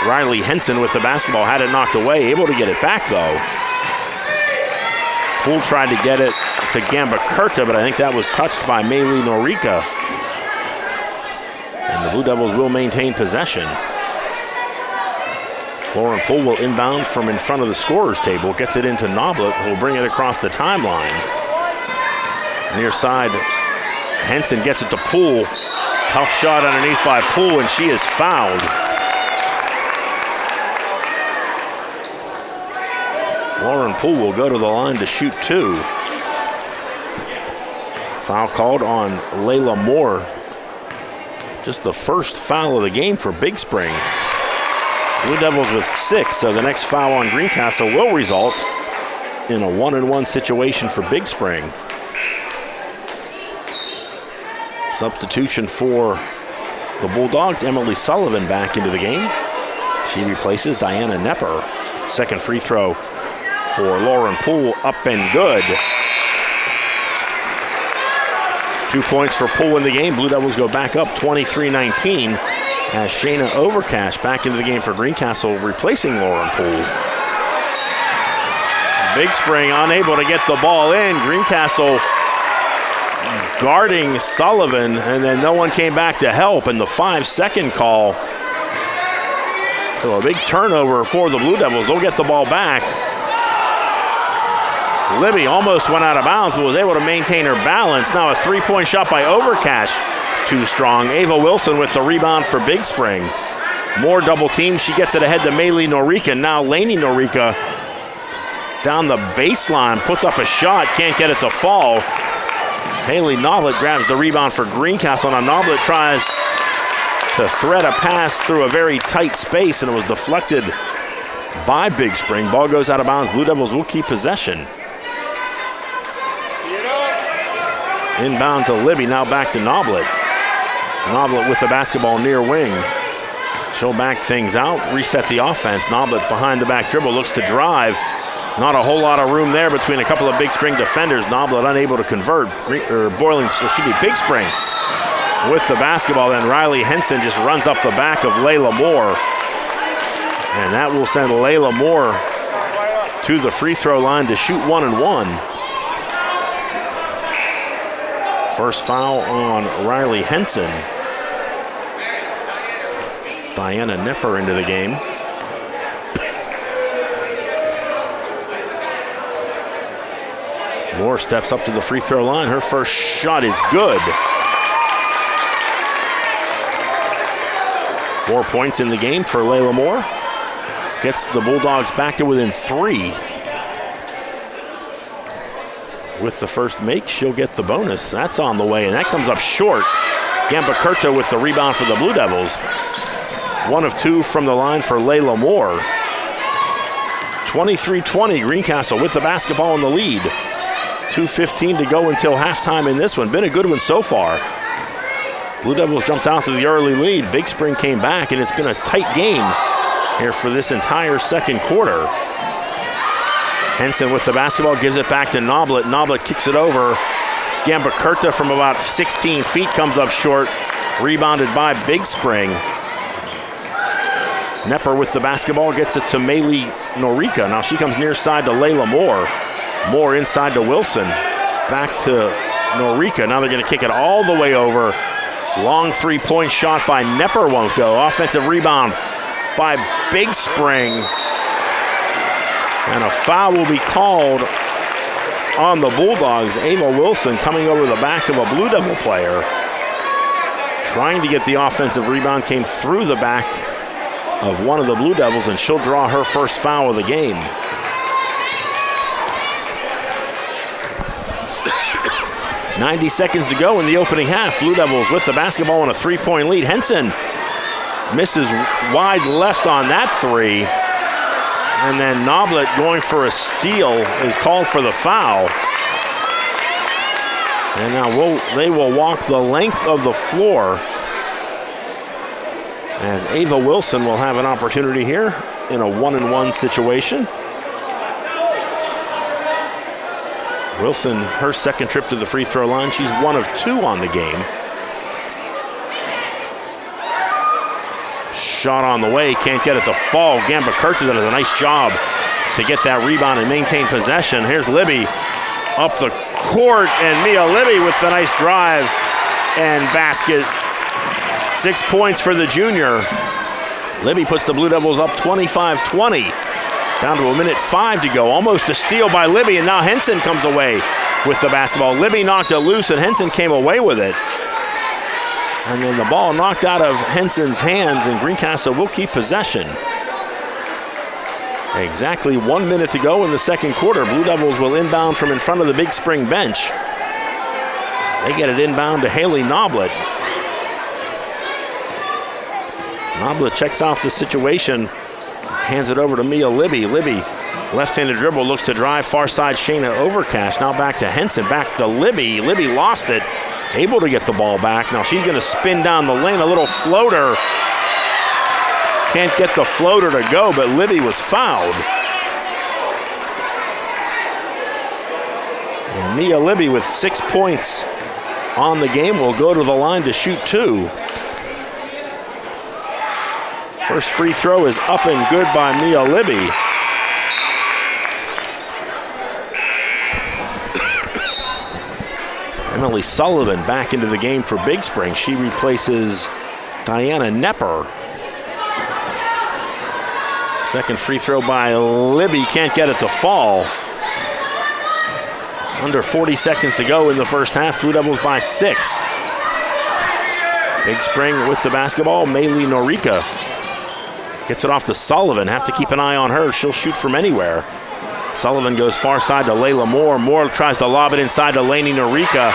Riley Henson with the basketball, had it knocked away, able to get it back though. Poole tried to get it to Gamba Kurta, but I think that was touched by Maylee Norika. And the Blue Devils will maintain possession. Lauren Poole will inbound from in front of the scorer's table, gets it into Noblet, who will bring it across the timeline. Near side, Henson gets it to Poole. Tough shot underneath by Poole, and she is fouled. Lauren Poole will go to the line to shoot 2. Foul called on Layla Moore. Just the first foul of the game for Big Spring. Blue Devils with 6, so the next foul on Greencastle will result in a 1-and-1 situation for Big Spring. Substitution for the Bulldogs, Emily Sullivan back into the game. She replaces Diana Nepper. Second free throw for Lauren Poole, up and good. 2 points for Poole in the game. Blue Devils go back up 23-19 as Shayna Overcash back into the game for Greencastle, replacing Lauren Poole. Big Spring unable to get the ball in. Greencastle guarding Sullivan, and then no one came back to help, and the 5-second call. So a big turnover for the Blue Devils. They'll get the ball back. Libby almost went out of bounds, but was able to maintain her balance. Now a three-point shot by Overcash. Too strong. Ava Wilson with the rebound for Big Spring. More double team. She gets it ahead to Maylee Norika. Now Lainey Norika down the baseline, puts up a shot, can't get it to fall. Haley Noblet grabs the rebound for Greencastle. Now Noblet tries to thread a pass through a very tight space, and it was deflected by Big Spring. Ball goes out of bounds. Blue Devils will keep possession. Inbound to Libby, now back to Noblet. Noblet with the basketball near wing. She'll back things out, reset the offense. Noblet behind the back dribble, looks to drive. Not a whole lot of room there between a couple of Big Spring defenders. Noblet unable to convert. Big Spring with the basketball. Then Riley Henson just runs up the back of Layla Moore. And that will send Layla Moore to the free throw line to shoot 1-and-1. First foul on Riley Henson. Diana Nepper into the game. Moore steps up to the free throw line. Her first shot is good. 4 points in the game for Layla Moore. Gets the Bulldogs back to within 3. With the first make, she'll get the bonus. That's on the way, and that comes up short. Gamba Kurta with the rebound for the Blue Devils. 1 of 2 from the line for Layla Moore. 23-20, Greencastle with the basketball in the lead. 2:15 to go until halftime in this one. Been a good one so far. Blue Devils jumped out to the early lead. Big Spring came back, and it's been a tight game here for this entire second quarter. Henson with the basketball, gives it back to Noblet. Noblet kicks it over. Gambakurta from about 16 feet comes up short. Rebounded by Big Spring. Nepper with the basketball, gets it to Maylee Norika. Now she comes near side to Layla Moore. Moore inside to Wilson. Back to Norika. Now they're going to kick it all the way over. Long three-point shot by Nepper won't go. Offensive rebound by Big Spring. And a foul will be called on the Bulldogs. Ava Wilson coming over the back of a Blue Devil player. Trying to get the offensive rebound, came through the back of one of the Blue Devils, and she'll draw her first foul of the game. .90 seconds to go in the opening half. Blue Devils with the basketball and a three-point lead. Henson misses wide left on that three. And then Noblet going for a steal is called for the foul. And now they will walk the length of the floor as Ava Wilson will have an opportunity here in a 1-and-1 situation. Wilson, her second trip to the free throw line. She's 1 of 2 on the game. Shot on the way, can't get it to fall. Gambakurta does a nice job to get that rebound and maintain possession. Here's Libby up the court, and Mia Libby with the nice drive and basket. 6 points for the junior. Libby puts the Blue Devils up 25-20. Down to 1:05 to go. Almost a steal by Libby, and now Henson comes away with the basketball. Libby knocked it loose, and Henson came away with it. And then the ball knocked out of Henson's hands, and Greencastle will keep possession. Exactly 1 minute to go in the second quarter. Blue Devils will inbound from in front of the Big Spring bench. They get it inbound to Haley Noblet. Noblet checks out the situation, hands it over to Mia Libby. Libby, left-handed dribble, looks to drive far side. Shayna Overcash. Now back to Henson, back to Libby. Libby lost it, able to get the ball back. Now she's going to spin down the lane, a little floater. Can't get the floater to go, but Libby was fouled. And Mia Libby with 6 points on the game will go to the line to shoot 2. First free throw is up and good by Mia Libby. Emily Sullivan back into the game for Big Spring. She replaces Diana Nepper. Second free throw by Libby, can't get it to fall. Under 40 seconds to go in the first half. Blue Devils by 6. Big Spring with the basketball. Maylee Norika gets it off to Sullivan. Have to keep an eye on her. She'll shoot from anywhere. Sullivan goes far side to Layla Moore. Moore tries to lob it inside to Lainey Norika.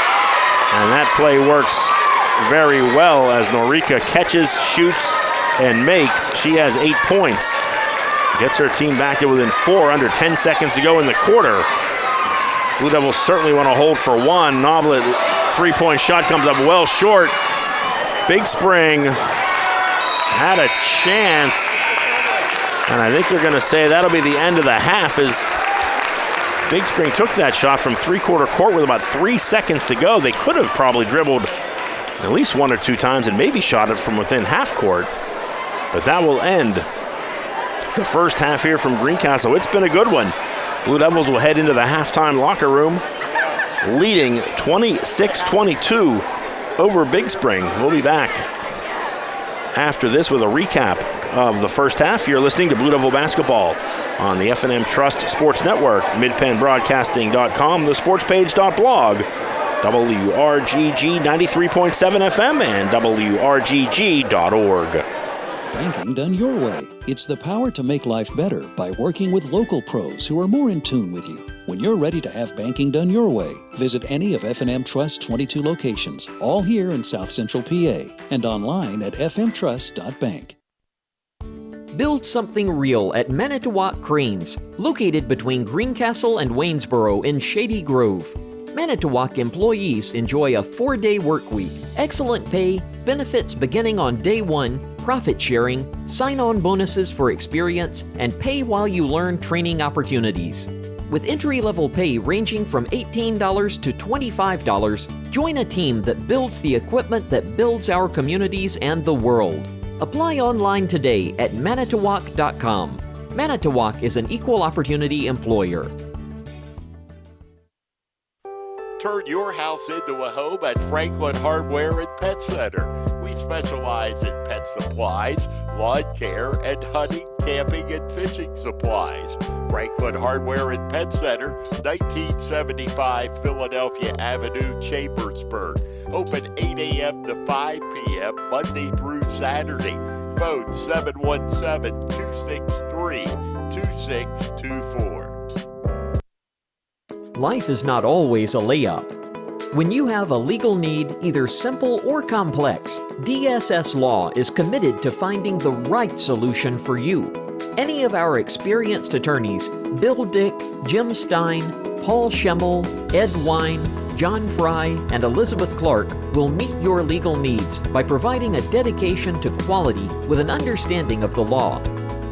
And that play works very well as Norika catches, shoots, and makes. She has 8 points. Gets her team back to within 4, under 10 seconds to go in the quarter. Blue Devils certainly want to hold for 1. Noblet, three-point shot comes up well short. Big Spring had a chance, and I think they're going to say that'll be the end of the half as Big Spring took that shot from three-quarter court with about 3 seconds to go. They could have probably dribbled at least 1 or 2 times and maybe shot it from within half court, but that will end the first half here from Greencastle. It's been a good one. Blue Devils will head into the halftime locker room leading 26-22 over Big Spring. We'll be back after this with a recap of the first half. You're listening to Blue Devil Basketball on the F&M Trust Sports Network, midpennbroadcasting.com, thesportspage.blog, WRGG 93.7 FM, and WRGG.org. Banking done your way. It's the power to make life better by working with local pros who are more in tune with you. When you're ready to have banking done your way, visit any of F&M Trust's 22 locations, all here in South Central PA, and online at fmtrust.bank. Build something real at Manitowoc Cranes, located between Greencastle and Waynesboro in Shady Grove. Manitowoc employees enjoy a 4-day work week, excellent pay, benefits beginning on day 1, profit sharing, sign-on bonuses for experience, and pay while you learn training opportunities. With entry-level pay ranging from $18 to $25, join a team that builds the equipment that builds our communities and the world. Apply online today at manitowoc.com. Manitowoc is an equal opportunity employer. Turn your house into a home at Franklin Hardware and Pet Center. We specialize in pet supplies, lawn care, and hunting, camping, and fishing supplies. Franklin Hardware and Pet Center, 1975 Philadelphia Avenue, Chambersburg. Open 8 a.m. to 5 p.m. Monday through Saturday. Phone 717-263-2624. Life is not always a layup. When you have a legal need, either simple or complex, DSS Law is committed to finding the right solution for you. Any of our experienced attorneys, Bill Dick, Jim Stein, Paul Schemmel, Ed Wine, John Fry, and Elizabeth Clark will meet your legal needs by providing a dedication to quality with an understanding of the law.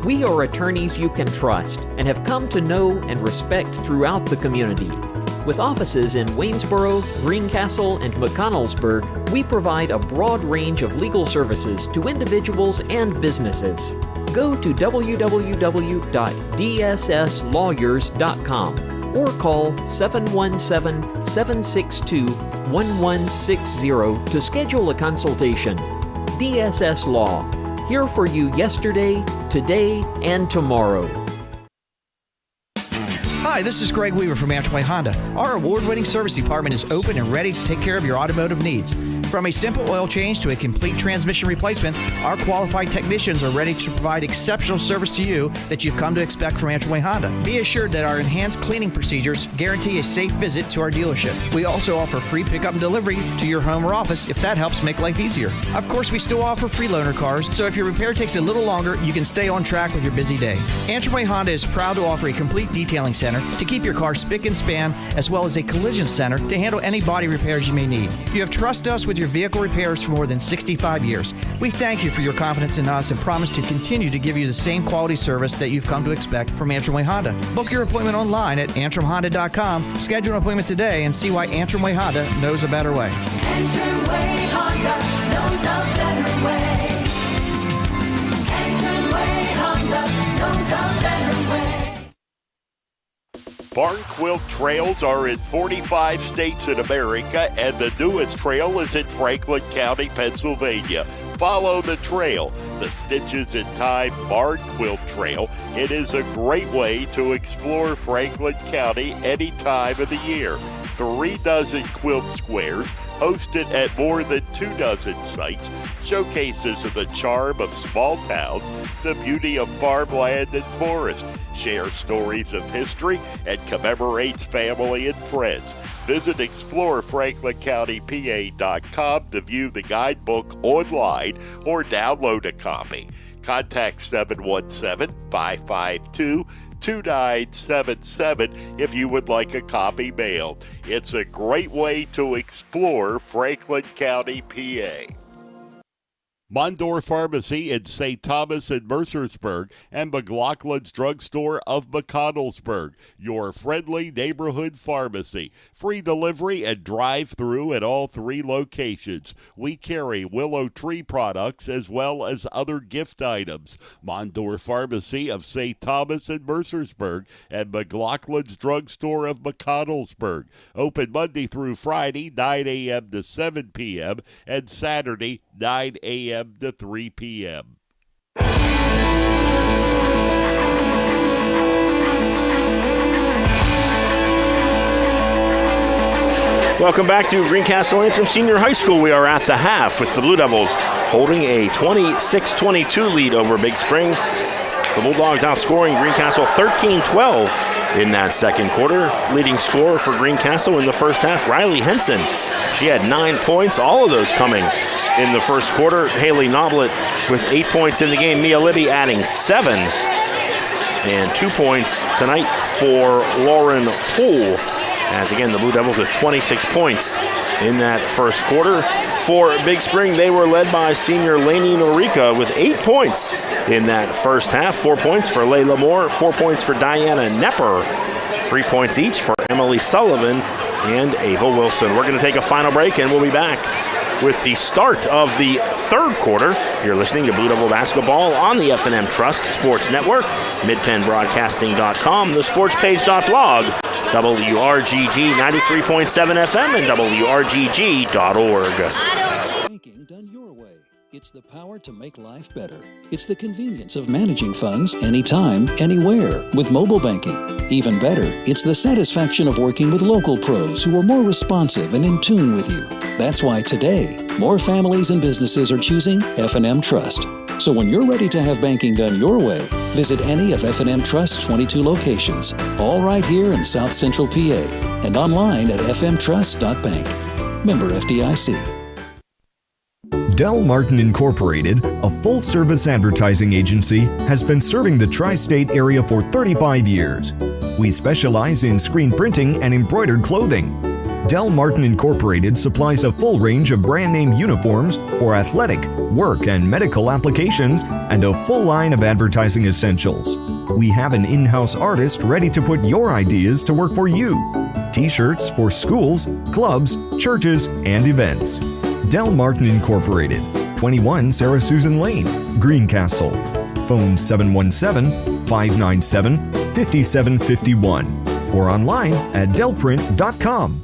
We are attorneys you can trust and have come to know and respect throughout the community. With offices in Waynesboro, Greencastle, and McConnellsburg, we provide a broad range of legal services to individuals and businesses. Go to www.dsslawyers.com or call 717-762-1160 to schedule a consultation. DSS Law, here for you yesterday, today, and tomorrow. Hi, this is Greg Weaver from Antrim Honda. Our award-winning service department is open and ready to take care of your automotive needs. From a simple oil change to a complete transmission replacement, our qualified technicians are ready to provide exceptional service to you that you've come to expect from Antrim Honda. Be assured that our enhanced cleaning procedures guarantee a safe visit to our dealership. We also offer free pickup and delivery to your home or office if that helps make life easier. Of course, we still offer free loaner cars, so if your repair takes a little longer, you can stay on track with your busy day. Antrim Honda is proud to offer a complete detailing center to keep your car spick and span, as well as a collision center to handle any body repairs you may need. You have trusted us with your vehicle repairs for more than 65 years. We thank you for your confidence in us and promise to continue to give you the same quality service that you've come to expect from Antrim Honda. Book your appointment online at antrimhonda.com. Schedule an appointment today and see why Antrim Honda knows a better way. Antrim Honda knows a better way. Antrim Honda knows a better way. Barn Quilt Trails are in 45 states in America, and the newest trail is in Franklin County, Pennsylvania. Follow the trail, the Stitches in Time Barn Quilt Trail. It is a great way to explore Franklin County any time of the year. 3 dozen quilt squares, hosted at more than 2 dozen sites, showcases of the charm of small towns, the beauty of farmland and forest, share stories of history, and commemorates family and friends. Visit ExploreFranklinCountyPA.com to view the guidebook online or download a copy. Contact 717-552-2977 if you would like a copy mailed. It's a great way to explore Franklin County, PA. Mondor Pharmacy in St. Thomas and Mercersburg, and McLaughlin's Drugstore of McConnellsburg, your friendly neighborhood pharmacy. Free delivery and drive-through at all 3 locations. We carry Willow Tree products as well as other gift items. Mondor Pharmacy of St. Thomas and Mercersburg, and McLaughlin's Drugstore of McConnellsburg. Open Monday through Friday, 9 a.m. to 7 p.m., and Saturday, 9 a.m. to 3 p.m. Welcome back to Greencastle Antrim Senior High School. We are at the half with the Blue Devils holding a 26-22 lead over Big Spring. The Bulldogs outscoring Greencastle 13-12 in that second quarter. Leading scorer for Greencastle in the first half, Riley Henson. She had 9 points, all of those coming in the first quarter. Haley Noblet with 8 points in the game. Mia Libby adding 7. And 2 points tonight for Lauren Poole. As again, the Blue Devils with 26 points in that first quarter. For Big Spring, they were led by senior Lainey Norica with 8 points in that first half. 4 points for Layla Moore, 4 points for Diana Nepper, 3 points each for Emily Sullivan and Ava Wilson. We're going to take a final break, and we'll be back with the start of the third quarter. You're listening to Blue Devil Basketball on the F&M Trust Sports Network, midpennbroadcasting.com, thesportspage.blog, WRGG 93.7 FM, and WRGG.org. Banking done your way. It's the power to make life better. It's the convenience of managing funds anytime, anywhere with mobile banking. Even better, it's the satisfaction of working with local pros who are more responsive and in tune with you. That's why today, more families and businesses are choosing F&M Trust. So when you're ready to have banking done your way, visit any of F&M Trust's 22 locations, all right here in South Central PA, and online at fmtrust.bank. Member FDIC. Del Martin Incorporated, a full-service advertising agency, has been serving the tri-state area for 35 years. We specialize in screen printing and embroidered clothing. Del Martin Incorporated supplies a full range of brand-name uniforms for athletic, work, and medical applications, and a full line of advertising essentials. We have an in-house artist ready to put your ideas to work for you. T-shirts for schools, clubs, churches, and events. Del Martin Incorporated, 21 Sarah Susan Lane, Greencastle. Phone 717-597-5751 or online at delprint.com.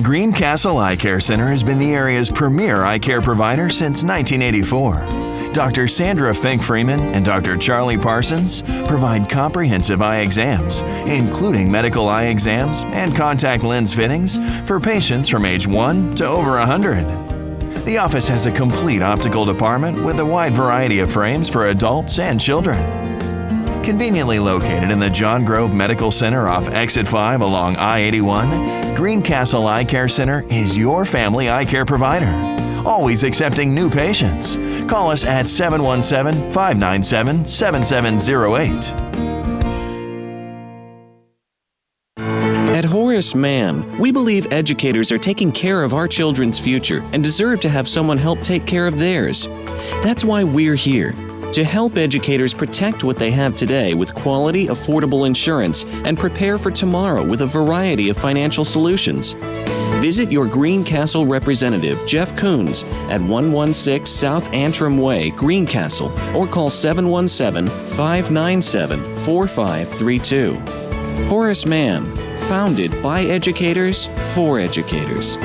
Greencastle Eye Care Center has been the area's premier eye care provider since 1984. Dr. Sandra Fink-Freeman and Dr. Charlie Parsons provide comprehensive eye exams, including medical eye exams and contact lens fittings for patients from age 1 to over 100. The office has a complete optical department with a wide variety of frames for adults and children. Conveniently located in the John Grove Medical Center off Exit 5 along I-81, Greencastle Eye Care Center is your family eye care provider. Always accepting new patients. Call us at 717-597-7708. At Horace Mann, we believe educators are taking care of our children's future and deserve to have someone help take care of theirs. That's why we're here, to help educators protect what they have today with quality, affordable insurance and prepare for tomorrow with a variety of financial solutions. Visit your Greencastle representative, Jeff Coons, at 116 South Antrim Way, Greencastle, or call 717-597-4532. Horace Mann, founded by educators for educators.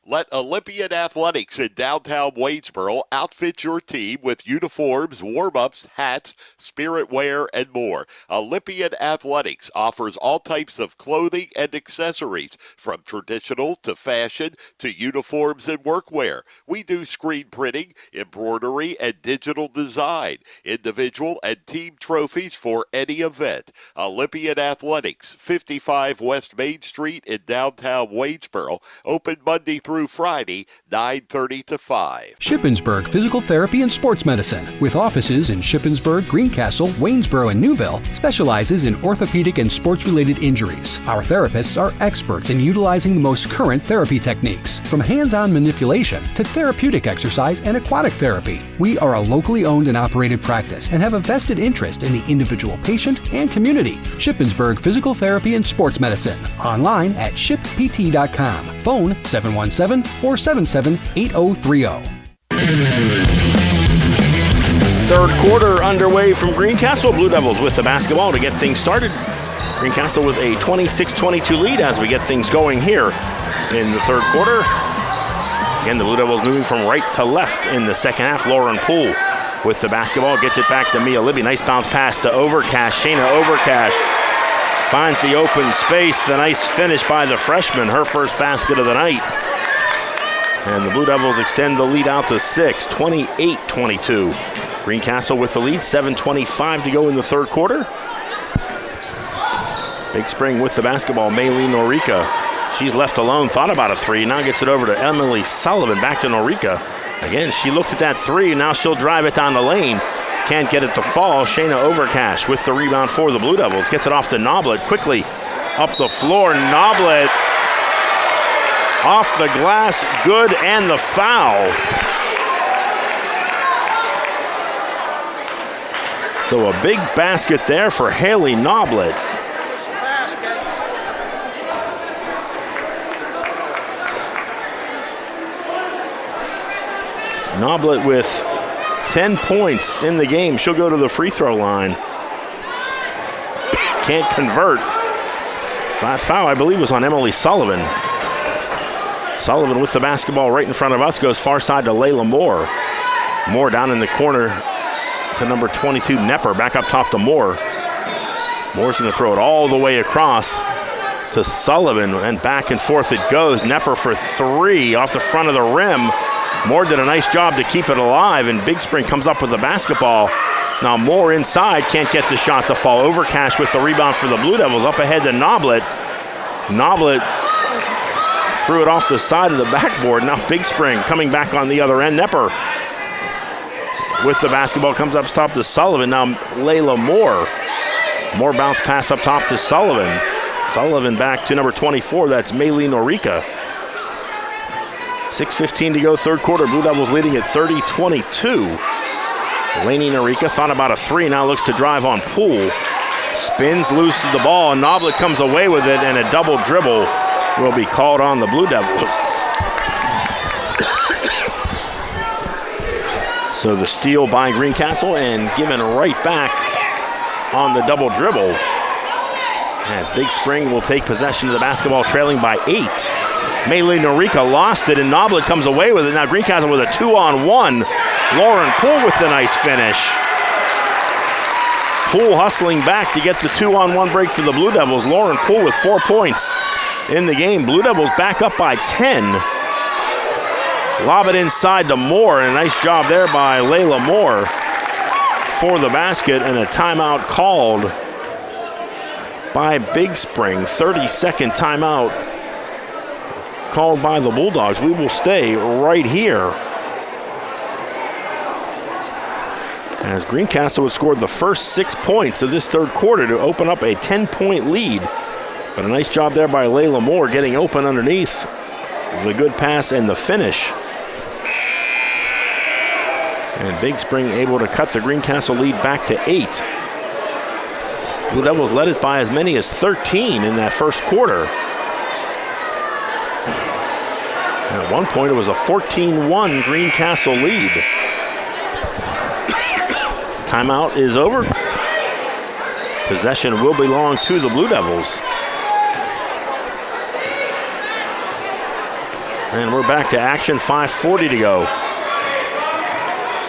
Let Olympian Athletics in downtown Waynesboro outfit your team with uniforms, warm-ups, hats, spirit wear, and more. Olympian Athletics offers all types of clothing and accessories, from traditional to fashion to uniforms and workwear. We do screen printing, embroidery, and digital design, individual and team trophies for any event. Olympian Athletics, 55 West Main Street in downtown Waynesboro, open Monday through Friday, 9:30 to 5. Shippensburg Physical Therapy and Sports Medicine, with offices in Shippensburg, Greencastle, Waynesboro, and Newville, specializes in orthopedic and sports-related injuries. Our therapists are experts in utilizing the most current therapy techniques, from hands-on manipulation to therapeutic exercise and aquatic therapy. We are a locally owned and operated practice and have a vested interest in the individual patient and community. Shippensburg Physical Therapy and Sports Medicine. Online at shippt.com. Phone 717-477-8030. Third quarter underway from Greencastle. Blue Devils with the basketball to get things started. Greencastle with a 26-22 lead as we get things going here in the third quarter. Again, the Blue Devils moving from right to left in the second half. Lauren Poole with the basketball, gets it back to Mia Libby. Nice bounce pass to Overcash. Shayna Overcash finds the open space. The nice finish by the freshman, her first basket of the night. And the Blue Devils extend the lead out to 6, 28-22. Greencastle with the lead, 7:25 to go in the third quarter. Big Spring with the basketball, Maylene Norica. She's left alone, thought about a three, now gets it over to Emily Sullivan, back to Norica. Again, she looked at that three, and now she'll drive it down the lane. Can't get it to fall. Shayna Overcash with the rebound for the Blue Devils. Gets it off to Noblet. Quickly up the floor. Noblet off the glass. Good, and the foul. So a big basket there for Haley Noblet. Noblet with 10 points in the game. She'll go to the free throw line. Can't convert. Foul, I believe, was on Emily Sullivan. Sullivan with the basketball right in front of us. Goes far side to Layla Moore. Moore down in the corner to number 22, Nepper. Back up top to Moore. Moore's going to throw it all the way across to Sullivan, and back and forth it goes. Nepper for three off the front of the rim. Moore did a nice job to keep it alive, and Big Spring comes up with the basketball. Now Moore inside, can't get the shot to fall. Overcash with the rebound for the Blue Devils. Up ahead to Noblet. Noblet threw it off the side of the backboard. Now Big Spring coming back on the other end. Nepper with the basketball, comes up top to Sullivan. Now Layla Moore. Moore bounce pass up top to Sullivan. Sullivan back to number 24, that's Maylene Orica. 6:15 to go, third quarter. Blue Devils leading at 30-22. Lainey Norica thought about a three, now looks to drive on Poole. Spins, loses the ball, and Noblet comes away with it, and a double dribble will be called on the Blue Devils. So the steal by Greencastle and given right back on the double dribble, as Big Spring will take possession of the basketball, trailing by 8. Maylene Norica lost it, and Noblet comes away with it. Now Greencastle with a 2-on-1. Lauren Poole with the nice finish. Poole hustling back to get the 2-on-1 break for the Blue Devils. Lauren Poole with 4 points in the game. Blue Devils back up by 10. Lob it inside to Moore, and a nice job there by Layla Moore for the basket, and a timeout called by Big Spring. 30-second timeout called by the Bulldogs. We will stay right here as Greencastle has scored the first 6 points of this third quarter to open up a 10-point lead. But a nice job there by Layla Moore getting open underneath. The good pass and the finish. And Big Spring able to cut the Greencastle lead back to 8. Blue Devils led it by as many as 13 in that first quarter. At one point, it was a 14-1 Greencastle lead. Timeout is over. Possession will belong to the Blue Devils. And we're back to action, 5:40 to go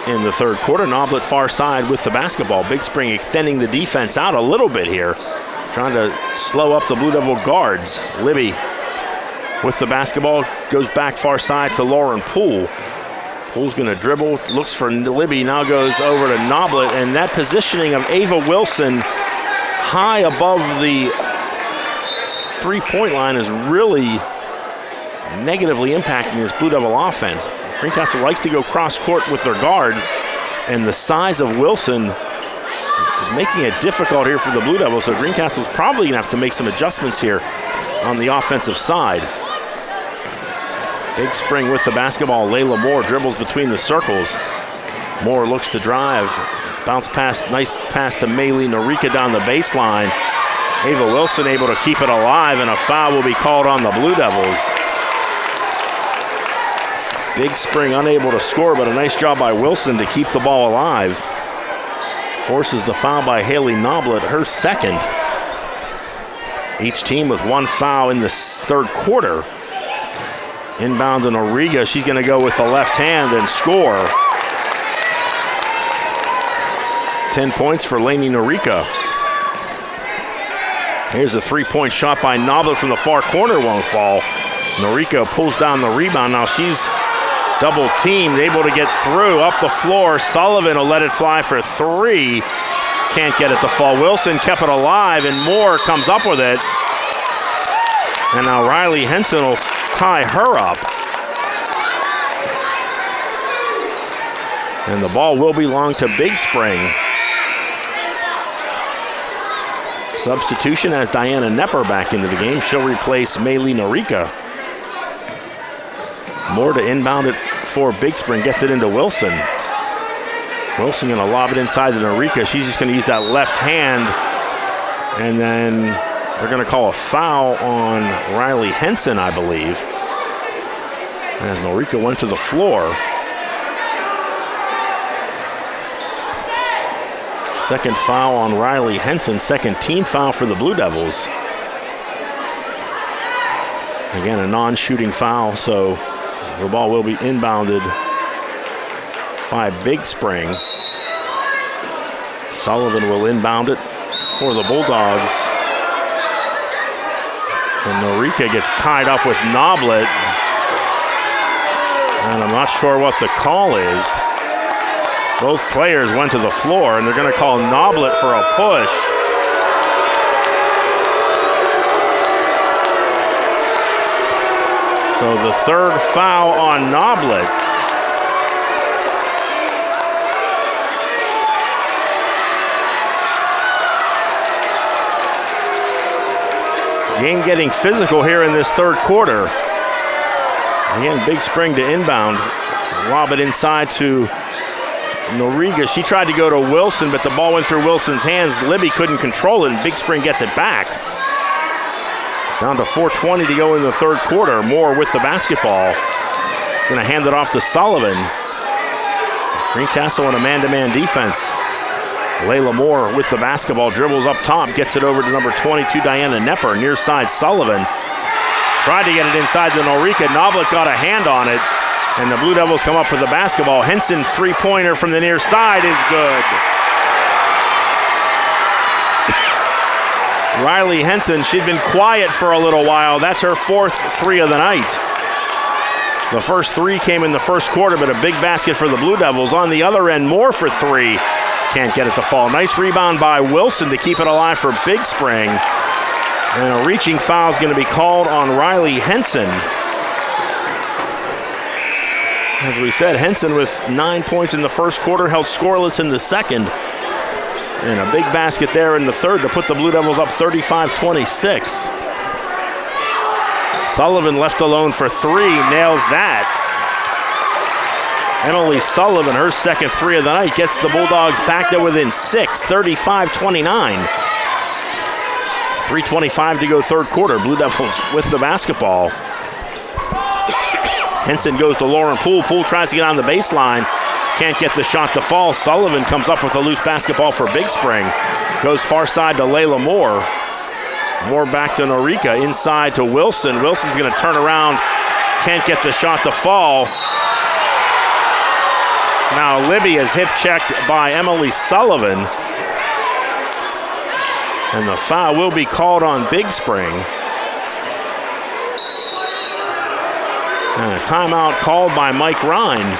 in the third quarter. Noblet far side with the basketball. Big Spring extending the defense out a little bit here, trying to slow up the Blue Devil guards. Libby with the basketball, goes back far side to Lauren Poole. Poole's gonna dribble, looks for Libby, now goes over to Noblet, and that positioning of Ava Wilson high above the three-point line is really negatively impacting this Blue Devil offense. Greencastle likes to go cross-court with their guards, and the size of Wilson is making it difficult here for the Blue Devils, so Greencastle's probably gonna have to make some adjustments here on the offensive side. Big Spring with the basketball. Layla Moore dribbles between the circles. Moore looks to drive. Bounce pass, nice pass to Maylene Norica down the baseline. Ava Wilson able to keep it alive, and a foul will be called on the Blue Devils. Big Spring unable to score, but a nice job by Wilson to keep the ball alive. Forces the foul by Haley Noblet, her second. Each team with one foul in this third quarter. Inbound to Noriga. She's going to go with the left hand and score. 10 points for Lainey Norica. Here's a three-point shot by Noblet from the far corner, won't fall. Norica pulls down the rebound. Now she's double teamed, able to get through up the floor. Sullivan will let it fly for three. Can't get it to fall. Wilson kept it alive, and Moore comes up with it. And now Riley Henson will tie her up. And the ball will belong to Big Spring. Substitution as Diana Nepper back into the game. She'll replace Maylee Norika. Moore to inbound it for Big Spring. Gets it into Wilson. Wilson going to lob it inside to Norika. She's just going to use that left hand. And then they're going to call a foul on Riley Henson, I believe. As Norika went to the floor. Second foul on Riley Henson, second team foul for the Blue Devils. Again, a non-shooting foul, so the ball will be inbounded by Big Spring. Sullivan will inbound it for the Bulldogs. And Norika gets tied up with Noblet. And I'm not sure what the call is. Both players went to the floor, and they're going to call Noblet for a push. So the third foul on Noblet. Game getting physical here in this third quarter. Again, Big Spring to inbound. Lob it inside to Norika. She tried to go to Wilson, but the ball went through Wilson's hands. Libby couldn't control it, and Big Spring gets it back. Down to 4:20 to go in the third quarter. Moore with the basketball. Gonna hand it off to Sullivan. Greencastle in a man-to-man defense. Layla Moore with the basketball, dribbles up top, gets it over to number 22, Diana Nepper, near side Sullivan. Tried to get it inside to Norika. Noblet got a hand on it. And the Blue Devils come up with the basketball. Henson, three-pointer from the near side is good. Riley Henson, she'd been quiet for a little while. That's her fourth three of the night. The first three came in the first quarter, but a big basket for the Blue Devils. On the other end, Moore for three. Can't get it to fall. Nice rebound by Wilson to keep it alive for Big Spring. And a reaching foul is going to be called on Riley Henson. As we said, Henson with 9 points in the first quarter, held scoreless in the second. And a big basket there in the third to put the Blue Devils up 35-26. Sullivan left alone for three, nails that. Emily Sullivan, her second three of the night, gets the Bulldogs back to within six, 35-29. 3:25 to go third quarter. Blue Devils with the basketball. Henson goes to Lauren Poole. Poole tries to get on the baseline. Can't get the shot to fall. Sullivan comes up with a loose basketball for Big Spring. Goes far side to Layla Moore. Moore back to Norika. Inside to Wilson. Wilson's going to turn around. Can't get the shot to fall. Now Libby is hip checked by Emily Sullivan. And the foul will be called on Big Spring. And a timeout called by Mike Ryan.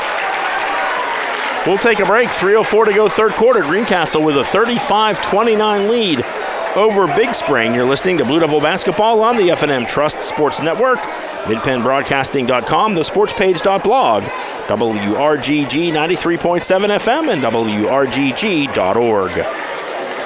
We'll take a break. 3:04 to go third quarter. Greencastle with a 35-29 lead over Big Spring. You're listening to Blue Devil Basketball on the F&M Trust Sports Network, midpennbroadcasting.com, thesportspage.blog, WRGG 93.7 FM, and WRGG.org.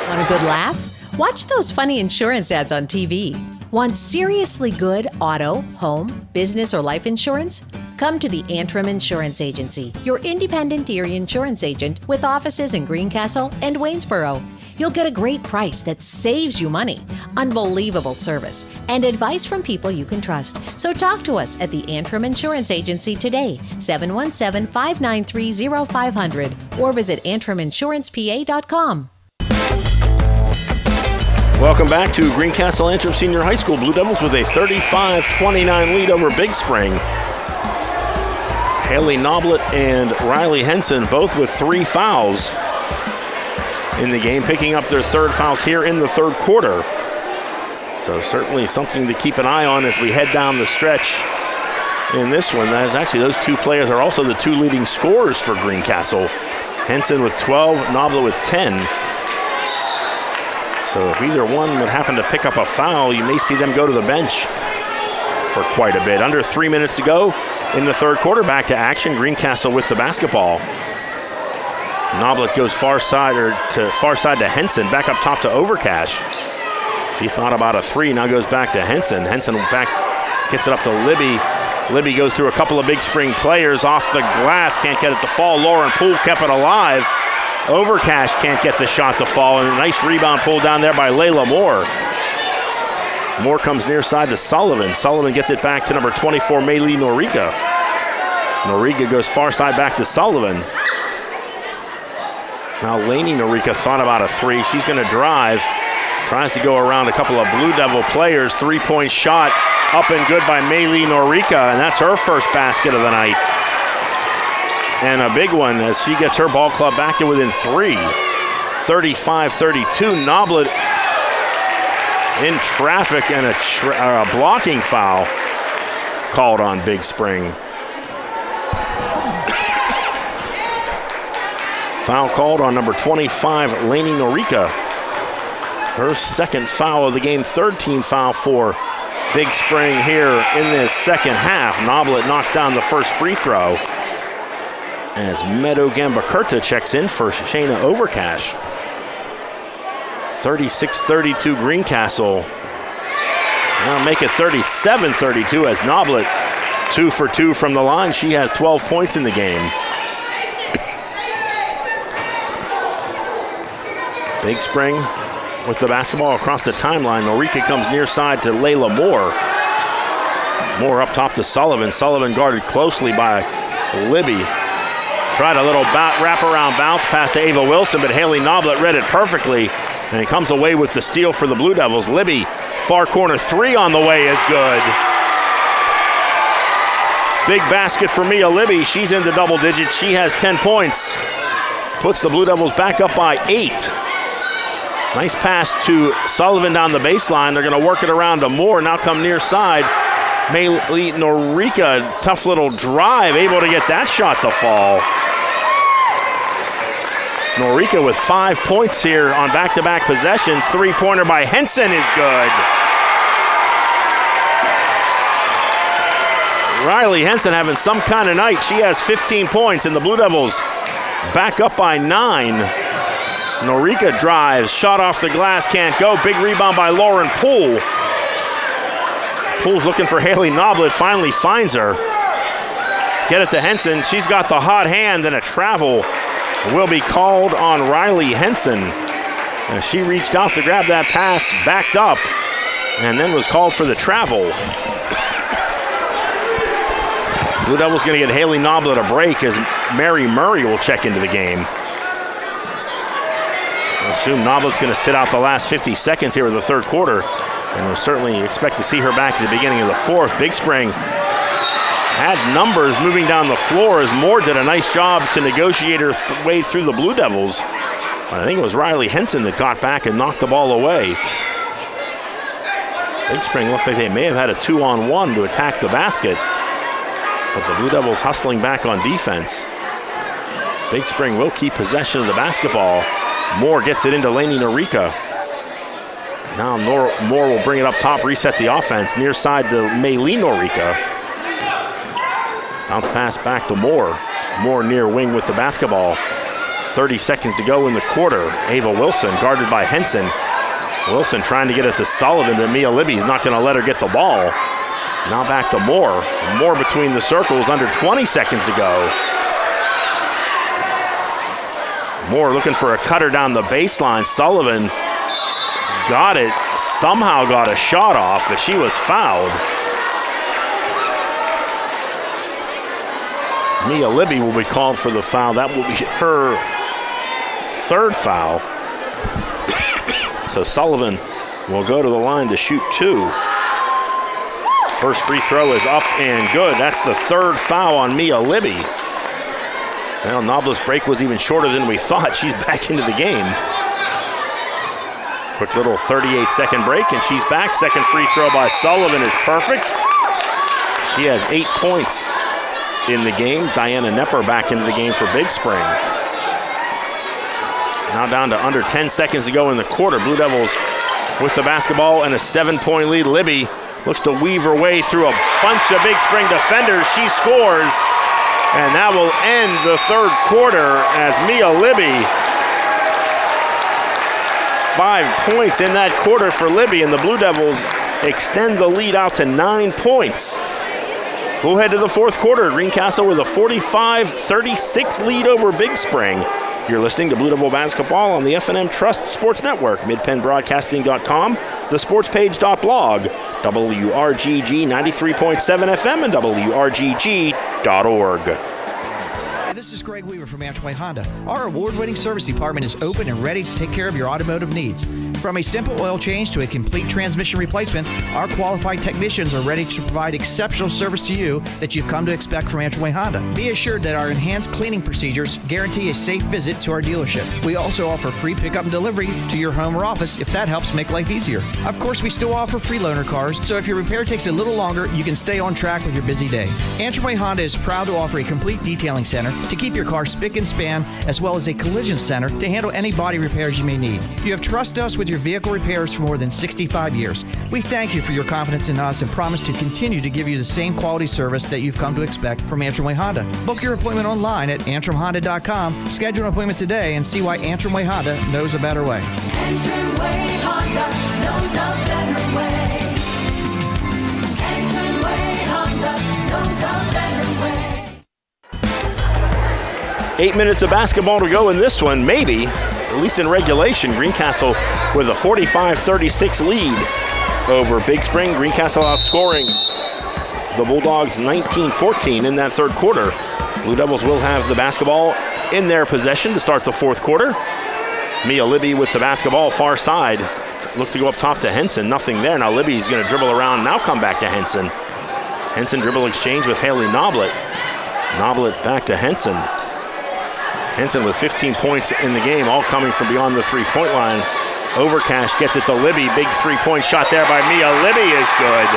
Want a good laugh? Watch those funny insurance ads on TV. Want seriously good auto, home, business, or life insurance? Come to the Antrim Insurance Agency, your independent Erie insurance agent with offices in Greencastle and Waynesboro. You'll get a great price that saves you money, unbelievable service, and advice from people you can trust. So talk to us at the Antrim Insurance Agency today, 717-593-0500, or visit antriminsurancepa.com. Welcome back to Greencastle Antrim Senior High School. Blue Devils with a 35-29 lead over Big Spring. Haley Noblet and Riley Henson both with three fouls in the game, picking up their third fouls here in the third quarter. So certainly something to keep an eye on as we head down the stretch in this one. That is actually, those two players are also the two leading scorers for Greencastle. Henson with 12, Noblet with 10. So if either one would happen to pick up a foul, you may see them go to the bench for quite a bit. Under 3 minutes to go in the third quarter. Back to action. Greencastle with the basketball. Noblet goes far side to Henson, back up top to Overcash. She thought about a 3, now goes back to Henson. Henson gets it up to Libby. Libby goes through a couple of Big Spring players off the glass, can't get it to fall. Lauren Poole kept it alive. Overcash can't get the shot to fall, and a nice rebound pulled down there by Layla Moore. Moore comes near side to Sullivan. Sullivan gets it back to number 24, Maylee Noriga. Noriga goes far side back to Sullivan. Now Lainey Noriga thought about a 3. She's going to drive. Tries to go around a couple of Blue Devil players. 3-point shot up and good by Maylee Noriga, and that's her first basket of the night. And a big one as she gets her ball club back to within 3. 35-32. Noblet in traffic and a blocking foul called on Big Spring. Foul called on number 25, Lainey Noriga. Her second foul of the game, third team foul for Big Spring here in this second half. Noblet knocked down the first free throw as Meadow Gambakurta checks in for Shayna Overcash. 36-32 Greencastle. Now make it 37-32 as Noblet 2 for 2 from the line. She has 12 points in the game. Big Spring with the basketball across the timeline. Noriga comes near side to Layla Moore. Moore up top to Sullivan. Sullivan guarded closely by Libby. Tried a little wraparound bounce pass to Ava Wilson, but Haley Noblet read it perfectly, and it comes away with the steal for the Blue Devils. Libby, far corner 3 on the way is good. Big basket for Mia Libby. She's into double digits. She has 10 points. Puts the Blue Devils back up by 8. Nice pass to Sullivan down the baseline. They're going to work it around to Moore. Now come near side. Maylee Noriga, tough little drive, able to get that shot to fall. Noriga with 5 points here on back-to-back possessions. 3-pointer by Henson is good. Riley Henson having some kind of night. She has 15 points, and the Blue Devils back up by 9. Noriga drives, shot off the glass, can't go. Big rebound by Lauren Poole. Poole's looking for Haley Noblet, finally finds her. Get it to Henson. She's got the hot hand, and a travel will be called on Riley Henson. As she reached out to grab that pass, backed up, and then was called for the travel. Blue Devils going to get Haley Noblet a break as Mary Murray will check into the game. I assume Noblet's going to sit out the last 50 seconds here of the third quarter, and we'll certainly expect to see her back at the beginning of the fourth. Big Spring had numbers moving down the floor as Moore did a nice job to negotiate her way through the Blue Devils. But I think it was Riley Henson that got back and knocked the ball away. Big Spring looked like they may have had a 2-on-1 to attack the basket, but the Blue Devils hustling back on defense. Big Spring will keep possession of the basketball. Moore gets it into Lainey Noriga. Now Moore will bring it up top, reset the offense. Near side to Maylee Noriga. Bounce pass back to Moore. Moore near wing with the basketball. 30 seconds to go in the quarter. Ava Wilson guarded by Henson. Wilson trying to get it to Sullivan, but Mia Libby's not going to let her get the ball. Now back to Moore. Moore between the circles, under 20 seconds to go. Moore looking for a cutter down the baseline. Sullivan got it, somehow got a shot off, but she was fouled. Mia Libby will be called for the foul. That will be her third foul. So Sullivan will go to the line to shoot 2. First free throw is up and good. That's the third foul on Mia Libby. Well, Noblet's break was even shorter than we thought. She's back into the game. Quick little 38-second break, and she's back. Second free throw by Sullivan is perfect. She has 8 points in the game. Diana Nepper back into the game for Big Spring. Now down to under 10 seconds to go in the quarter. Blue Devils with the basketball and a 7-point lead. Libby looks to weave her way through a bunch of Big Spring defenders. She scores. And that will end the third quarter as Mia Libby, 5 points in that quarter for Libby, and the Blue Devils extend the lead out to 9 points. We'll head to the fourth quarter. Greencastle with a 45-36 lead over Big Spring. You're listening to Blue Devil Basketball on the F&M Trust Sports Network, midpennbroadcasting.com, thesportspage.blog, WRGG 93.7 FM, and WRGG.org. This is Greg Weaver from Antrimway Honda. Our award-winning service department is open and ready to take care of your automotive needs. From a simple oil change to a complete transmission replacement, our qualified technicians are ready to provide exceptional service to you that you've come to expect from Antrimway Honda. Be assured that our enhanced cleaning procedures guarantee a safe visit to our dealership. We also offer free pickup and delivery to your home or office if that helps make life easier. Of course, we still offer free loaner cars, so if your repair takes a little longer, you can stay on track with your busy day. Antrimway Honda is proud to offer a complete detailing center to keep your car spick and span, as well as a collision center to handle any body repairs you may need. You have trusted us with your vehicle repairs for more than 65 years. We thank you for your confidence in us and promise to continue to give you the same quality service that you've come to expect from Antrimway Honda. Book your appointment online at antrimhonda.com. Schedule an appointment today and see why Antrimway Honda knows a better way. Antrimway Honda knows a better way. Antrimway Honda knows a better way. 8 minutes of basketball to go in this one, maybe, at least in regulation. Greencastle with a 45-36 lead over Big Spring. Greencastle outscoring the Bulldogs 19-14 in that third quarter. Blue Devils will have the basketball in their possession to start the fourth quarter. Mia Libby with the basketball far side. Look to go up top to Henson, nothing there. Now Libby's going to dribble around, now come back to Henson. Henson dribble exchange with Haley Noblet. Noblet back to Henson. Henson with 15 points in the game, all coming from beyond the three-point line. Overcash gets it to Libby. Big three-point shot there by Mia. Libby is good.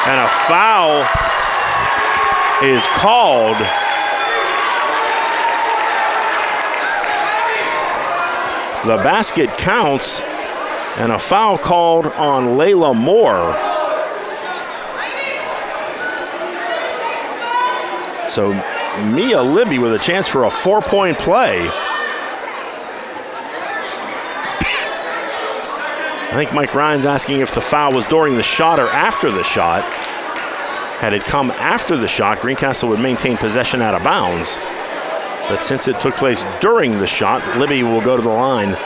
And a foul is called. The basket counts, and a foul called on Layla Moore. So Mia Libby with a chance for a 4-point play. I think Mike Ryan's asking if the foul was during the shot or after the shot. Had it come after the shot, Greencastle would maintain possession out of bounds. But since it took place during the shot, Libby will go to the line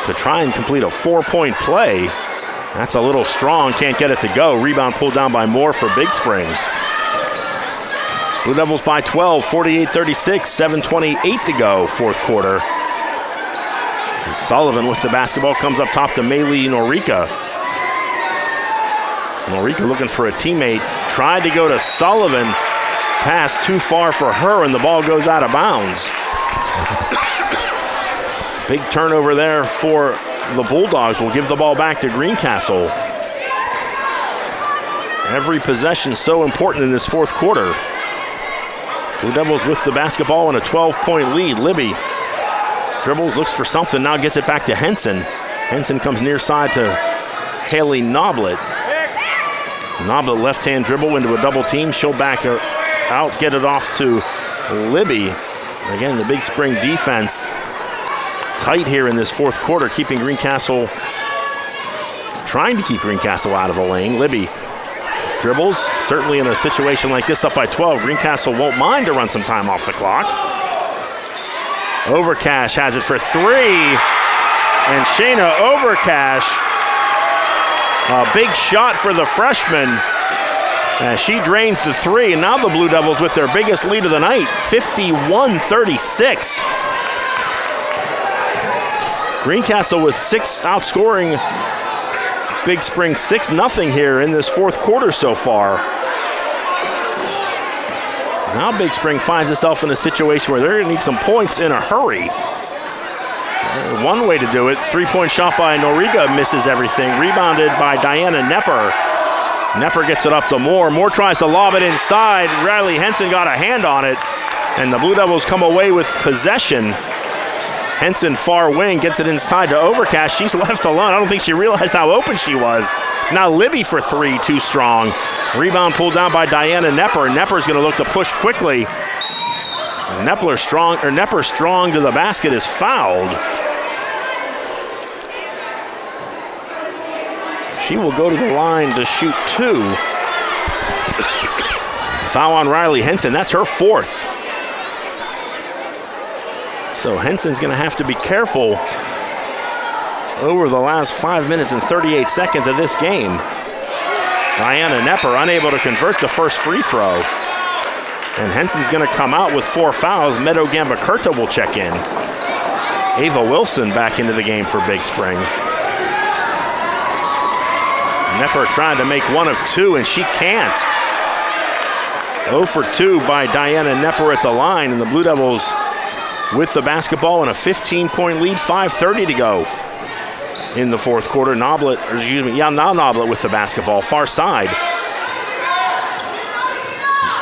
to try and complete a 4-point play. That's a little strong, can't get it to go. Rebound pulled down by Moore for Big Spring. Blue Devils by 12, 48-36, 7:28 to go, fourth quarter. And Sullivan with the basketball comes up top to Maylee Norica. Norica looking for a teammate, tried to go to Sullivan, pass too far for her, and the ball goes out of bounds. Big turnover there for the Bulldogs. Will give the ball back to Greencastle. Every possession so important in this fourth quarter. Blue Devils with the basketball and a 12-point lead. Libby dribbles, looks for something, now gets it back to Henson. Henson comes near side to Haley Noblet. Noblet left-hand dribble into a double team. She'll back out, get it off to Libby. Again, the Big Spring defense tight here in this fourth quarter, keeping Greencastle, trying to keep Greencastle out of the lane. Libby dribbles, certainly in a situation like this, up by 12. Greencastle won't mind to run some time off the clock. Overcash has it for three, and Shayna Overcash, a big shot for the freshman, as she drains the three, and now the Blue Devils with their biggest lead of the night, 51-36. Greencastle with six, outscoring Big Spring 6-0 here in this fourth quarter so far. Now Big Spring finds itself in a situation where they're going to need some points in a hurry. One way to do it, three-point shot by Noriga misses everything. Rebounded by Diana Nepper. Nepper gets it up to Moore. Moore tries to lob it inside. Riley Henson got a hand on it, and the Blue Devils come away with possession. Henson far wing gets it inside to Overcash. She's left alone. I don't think she realized how open she was. Now Libby for three, too strong. Rebound pulled down by Diana Nepper. Nepper's going to look to push quickly. Nepper strong to the basket is fouled. She will go to the line to shoot two. Foul on Riley Henson. That's her fourth. So Henson's going to have to be careful over the last 5 minutes and 38 seconds of this game. Diana Nepper unable to convert the first free throw. And Henson's going to come out with 4 fouls. Meadow Gambacurta will check in. Ava Wilson back into the game for Big Spring. Nepper trying to make one of two, and she can't. 0 for 2 by Diana Nepper at the line, and the Blue Devils with the basketball and a 15-point lead, 5:30 to go in the fourth quarter. Noblet with the basketball, far side.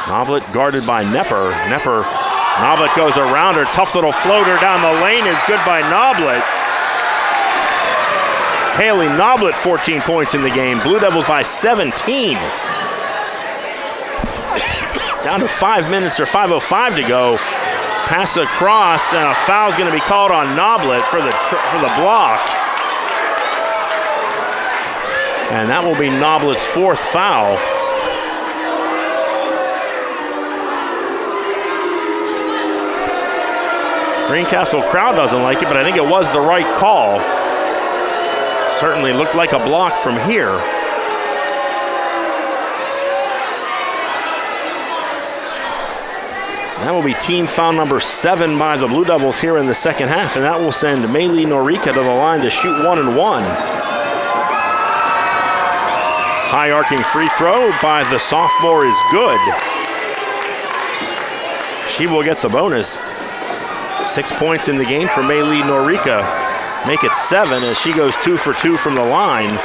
Noblet guarded by Nepper. Noblet goes around her, tough little floater down the lane is good by Noblet. Haley Noblet, 14 points in the game. Blue Devils by 17. Down to 5 minutes or 5:05 to go. Pass across, and a foul's going to be called on Noblet for the block. And that will be Noblet's fourth foul. Greencastle crowd doesn't like it, but I think it was the right call. Certainly looked like a block from here. That will be team foul number 7 by the Blue Devils here in the second half, and that will send Maylee Norika to the line to shoot 1 and 1. High arcing free throw by the sophomore is good. She will get the bonus. 6 points in the game for Maylee Norika. Make it 7 as she goes 2 for 2 from the line.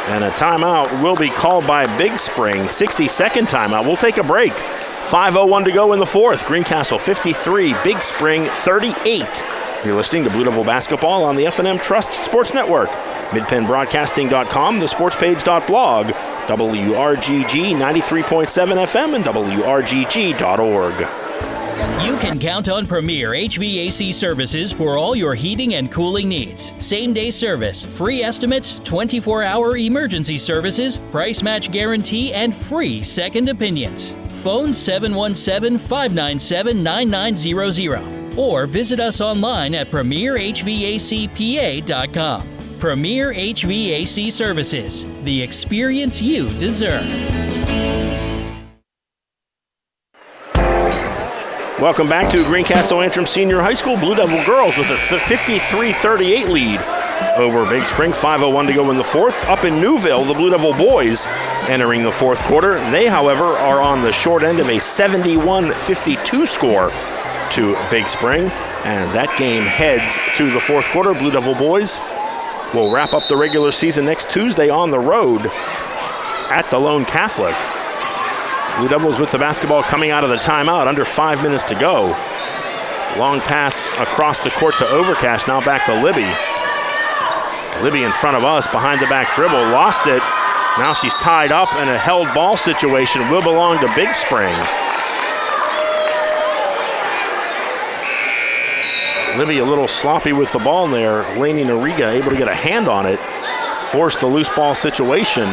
And a timeout will be called by Big Spring. 60-second timeout. We'll take a break. 5:01 to go in the fourth. Greencastle 53, Big Spring 38. You're listening to Blue Devil Basketball on the F&M Trust Sports Network. MidPennBroadcasting.com, thesportspage.blog, WRGG 93.7 FM, and WRGG.org. You can count on Premier HVAC services for all your heating and cooling needs. Same-day service, free estimates, 24-hour emergency services, price match guarantee, and free second opinions. Phone 717-597-9900 or visit us online at premierhvacpa.com. Premier HVAC Services, the experience you deserve. Welcome back to Greencastle Antrim Senior High School. Blue Devil girls with a 53-38 lead over Big Spring. 5:01 to go in the fourth. Up in Newville, the Blue Devil boys entering the fourth quarter. They, however, are on the short end of a 71-52 score to Big Spring. As that game heads to the fourth quarter, Blue Devil boys will wrap up the regular season next Tuesday on the road at the Lone Catholic. Blue Devils with the basketball coming out of the timeout, under 5 minutes to go. Long pass across the court to Overcash, now back to Libby. Libby in front of us, behind the back dribble, lost it. Now she's tied up, and a held ball situation will belong to Big Spring. Libby a little sloppy with the ball there. Lainey Noriga able to get a hand on it, forced the loose ball situation.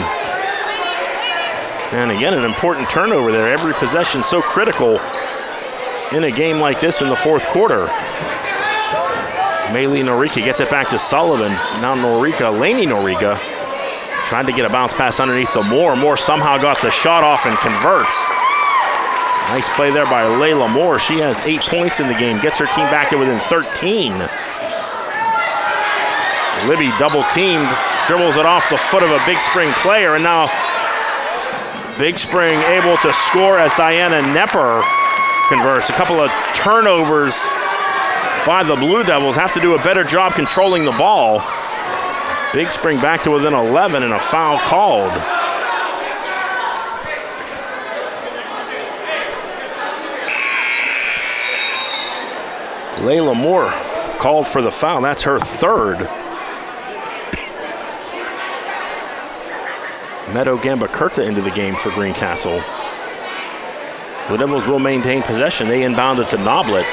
And again, an important turnover there. Every possession so critical in a game like this in the fourth quarter. Maylee Norika gets it back to Sullivan. Now Lainey Noriga, tried to get a bounce pass underneath the Moore. Moore somehow got the shot off and converts. Nice play there by Layla Moore. She has 8 points in the game, gets her team back to within 13. Libby double teamed, dribbles it off the foot of a Big Spring player, and now Big Spring able to score as Diana Nepper converts. A couple of turnovers by the Blue Devils. Have to do a better job controlling the ball. Big Spring back to within 11 and a foul called. Layla Moore called for the foul. That's her third. Meadow Gambacurta into the game for Greencastle. Blue Devils will maintain possession. They inbound it to Noblet.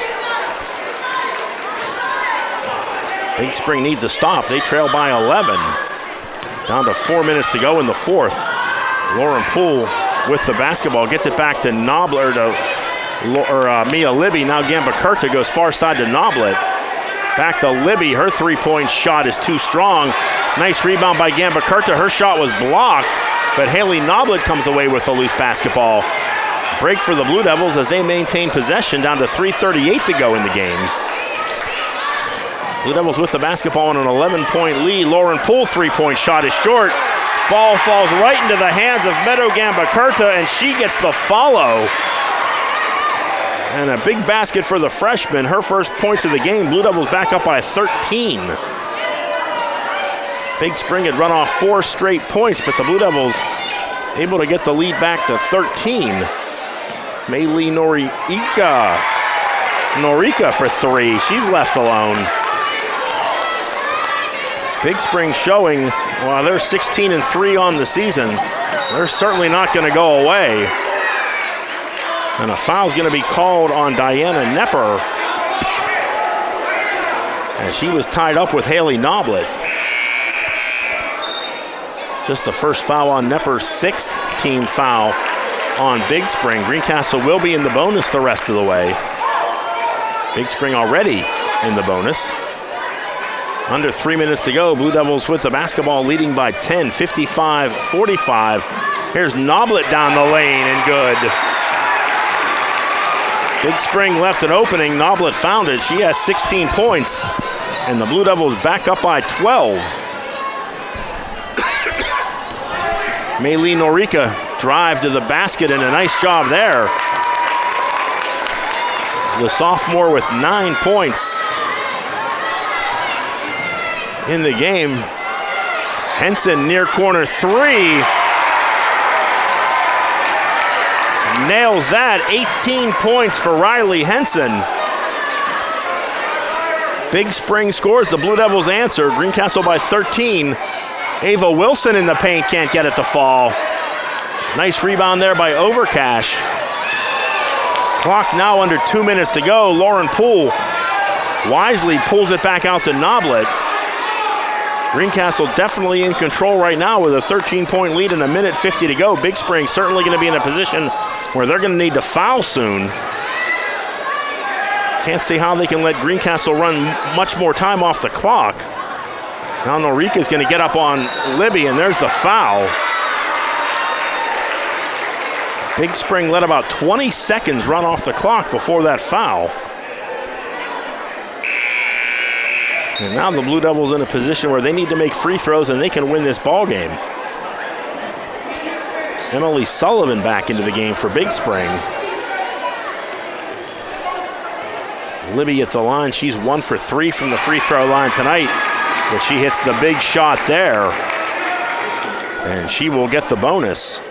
Big Spring needs a stop. They trail by 11. Down to 4 minutes to go in the fourth. Lauren Poole with the basketball. Gets it back to Noblet, or Mia Libby. Now Gambacurta goes far side to Noblet. Back to Libby. Her three-point shot is too strong. Nice rebound by Gambacurta. Her shot was blocked, but Haley Noblet comes away with a loose basketball. Break for the Blue Devils as they maintain possession, down to 3:38 to go in the game. Blue Devils with the basketball on an 11-point lead. Lauren Poole three-point shot is short. Ball falls right into the hands of Meadow Gambacurta, and she gets the follow. And a big basket for the freshman. Her first points of the game. Blue Devils back up by 13. Big Spring had run off 4 straight points, but the Blue Devils able to get the lead back to 13. Maylee Norika for 3. She's left alone. Big Spring showing, while they're 16-3 on the season, they're certainly not going to go away. And a foul's going to be called on Diana Nepper, and she was tied up with Haley Noblet. Just the first foul on Nepper's 6th team foul on Big Spring. Greencastle will be in the bonus the rest of the way. Big Spring already in the bonus. Under 3 minutes to go. Blue Devils with the basketball leading by 10, 55-45. Here's Noblet down the lane and good. Big Spring left an opening. Noblet found it. She has 16 points. And the Blue Devils back up by 12. Maylee Norika drive to the basket and a nice job there. The sophomore with 9 points in the game. Henson near corner 3. Nails that. 18 points for Riley Henson. Big Spring scores. The Blue Devils answer. Greencastle by 13. Ava Wilson in the paint, can't get it to fall. Nice rebound there by Overcash. Clock now under 2 minutes to go. Lauren Poole wisely pulls it back out to Noblet. Greencastle definitely in control right now with a 13-point lead and a minute 50 to go. Big Spring certainly going to be in a position where they're going to need to foul soon. Can't see how they can let Greencastle run much more time off the clock. Now Norika's going to get up on Libby, and there's the foul. Big Spring let about 20 seconds run off the clock before that foul. And now the Blue Devils in a position where they need to make free throws and they can win this ball game. Emily Sullivan back into the game for Big Spring. Libby at the line. She's 1 for 3 from the free throw line tonight, but she hits the big shot there, and she will get the bonus.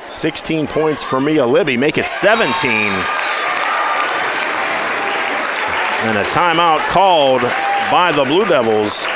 16 points for Mia Libby, make it 17. And a timeout called by the Blue Devils.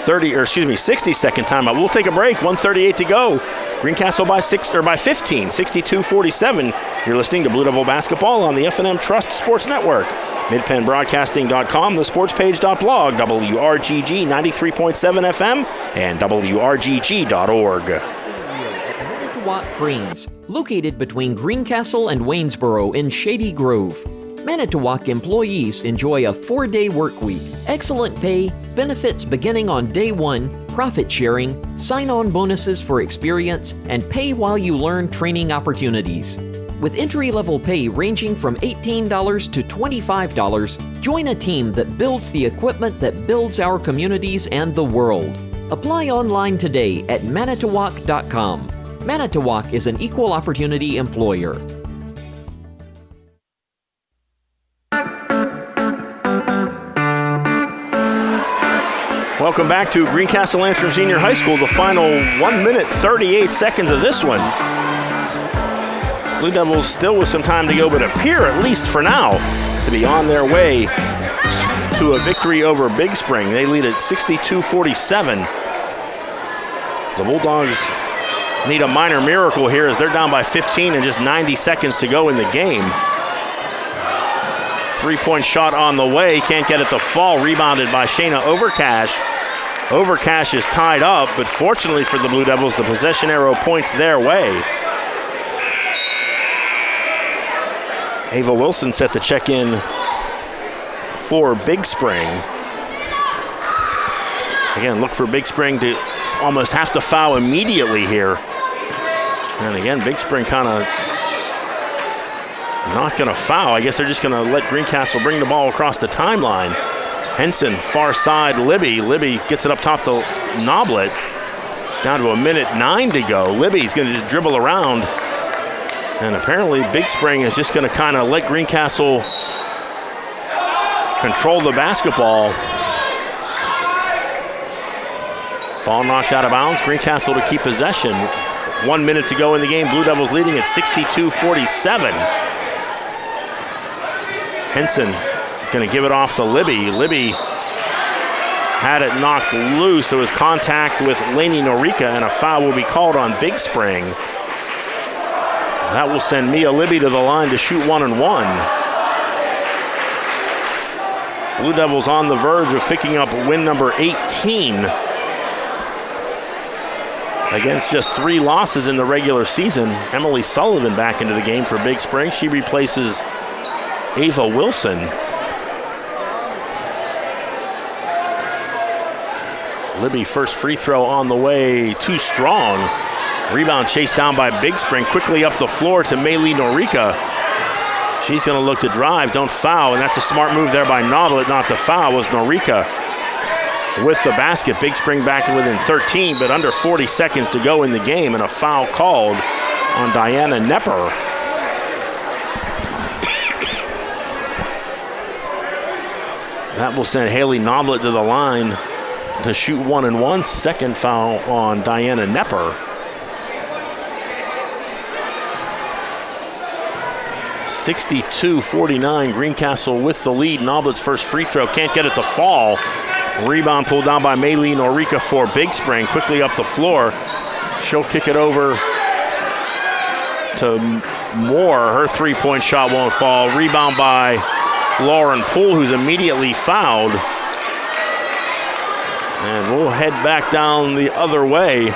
60-second timeout. We'll take a break. 1:38 to go. Greencastle by 15, 62-47. You're listening to Blue Devil Basketball on the F&M Trust Sports Network. MidPennBroadcasting.com, thesportspage.blog, WRGG 93.7 FM, and WRGG.org. Manitowoc Greens, located between Greencastle and Waynesboro in Shady Grove. Manitowoc employees enjoy a 4-day work week, excellent pay, benefits beginning on day 1, profit sharing, sign-on bonuses for experience, and pay while you learn training opportunities. With entry-level pay ranging from $18 to $25, join a team that builds the equipment that builds our communities and the world. Apply online today at manitowoc.com. Manitowoc is an equal opportunity employer. Welcome back to Greencastle Antrim Senior High School, the final 1 minute 38 seconds of this one. Blue Devils still with some time to go, but appear, at least for now, to be on their way to a victory over Big Spring. They lead at 62-47. The Bulldogs need a minor miracle here as they're down by 15 and just 90 seconds to go in the game. 3-point shot on the way, can't get it to fall, rebounded by Shayna Overcash. Overcash is tied up, but fortunately for the Blue Devils, the possession arrow points their way. Ava Wilson set to check in for Big Spring. Again, look for Big Spring to almost have to foul immediately here. And again, Big Spring kind of not going to foul. I guess they're just going to let Greencastle bring the ball across the timeline. Henson, far side, Libby. Libby gets it up top to Noblet. Down to 1:09 to go. Libby's going to just dribble around. And apparently Big Spring is just going to kind of let Greencastle control the basketball. Ball knocked out of bounds. Greencastle to keep possession. 1 minute to go in the game. Blue Devils leading at 62-47. Henson going to give it off to Libby. Libby had it knocked loose. There was contact with Lainey Norica, and a foul will be called on Big Spring. That will send Mia Libby to the line to shoot 1 and 1. Blue Devils on the verge of picking up win number 18 against just 3 losses in the regular season. Emily Sullivan back into the game for Big Spring. She replaces Ava Wilson. Libby, first free throw on the way, too strong. Rebound chased down by Big Spring, quickly up the floor to Maylee Norica. She's going to look to drive, don't foul, and that's a smart move there by Noblet not to foul. Was Norica with the basket. Big Spring back to within 13, but under 40 seconds to go in the game, and a foul called on Diana Nepper. That will send Haley Noblet to the line to shoot 1 and 1. Second foul on Diana Nepper. 62-49, Greencastle with the lead. Noblet's first free throw, can't get it to fall. Rebound pulled down by Maylee Norica for Big Spring, quickly up the floor. She'll kick it over to Moore. Her 3-point shot won't fall. Rebound by Lauren Poole, who's immediately fouled. And we'll head back down the other way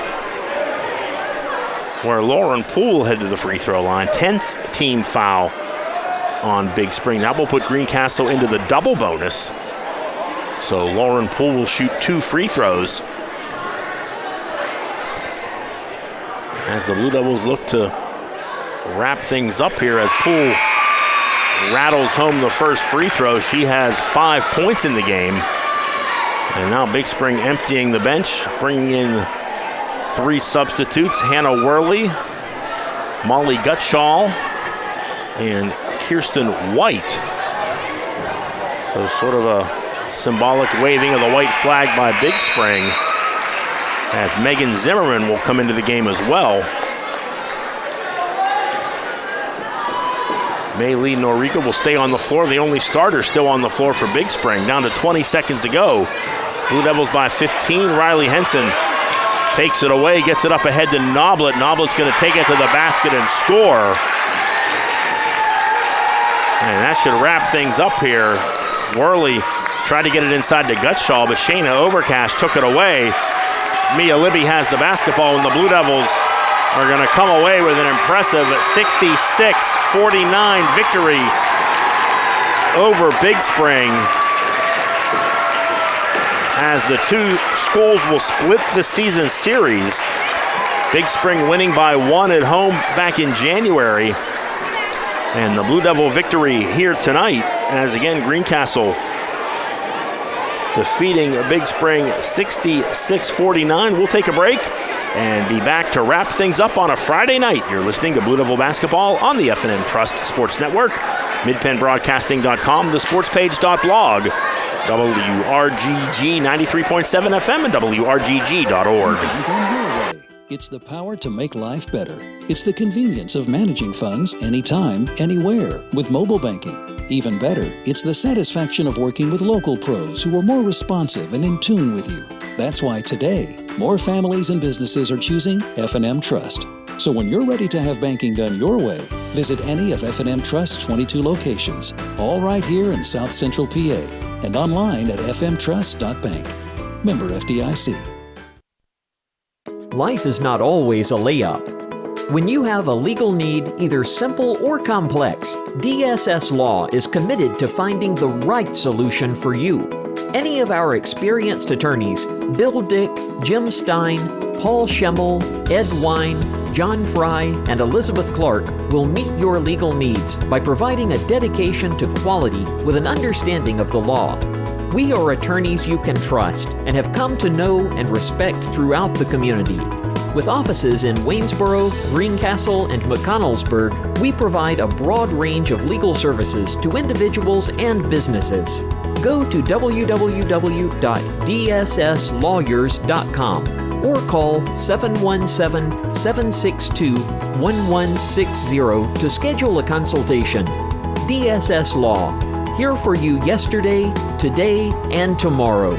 where Lauren Poole headed to the free throw line. 10th team foul on Big Spring. That will put Greencastle into the double bonus. So Lauren Poole will shoot 2 free throws as the Blue Devils look to wrap things up here as Poole rattles home the first free throw. She has 5 points in the game. And now Big Spring emptying the bench, bringing in 3 substitutes. Hannah Worley, Molly Gutschall, and Kirsten White. So sort of a symbolic waving of the white flag by Big Spring as Megan Zimmerman will come into the game as well. Maylee Norica will stay on the floor. The only starter still on the floor for Big Spring. Down to 20 seconds to go. Blue Devils by 15. Riley Henson takes it away, gets it up ahead to Noblet. Noblet's going to take it to the basket and score. And that should wrap things up here. Worley tried to get it inside to Gutschall, but Shayna Overcash took it away. Mia Libby has the basketball, and the Blue Devils are going to come away with an impressive 66-49 victory over Big Spring, as the 2 schools will split the season series. Big Spring winning by 1 at home back in January. And the Blue Devil victory here tonight, as again Greencastle defeating Big Spring 66-49. We'll take a break and be back to wrap things up on a Friday night. You're listening to Blue Devil Basketball on the F&M Trust Sports Network, midpennbroadcasting.com, thesportspage.blog, WRGG 93.7 FM, and WRGG.org. It's the power to make life better. It's the convenience of managing funds anytime, anywhere with mobile banking. Even better, it's the satisfaction of working with local pros who are more responsive and in tune with you. That's why today, more families and businesses are choosing F&M Trust. So when you're ready to have banking done your way, visit any of F&M Trust's 22 locations, all right here in South Central PA, and online at fmtrust.bank. Member FDIC. Life is not always a layup. When you have a legal need, either simple or complex, DSS Law is committed to finding the right solution for you. Any of our experienced attorneys, Bill Dick, Jim Stein, Paul Schemmel, Ed Wine, John Fry, and Elizabeth Clark will meet your legal needs by providing a dedication to quality with an understanding of the law. We are attorneys you can trust and have come to know and respect throughout the community. With offices in Waynesboro, Greencastle, and McConnellsburg, we provide a broad range of legal services to individuals and businesses. Go to www.dsslawyers.com or call 717-762-1160 to schedule a consultation. DSS Law, here for you yesterday, today, and tomorrow.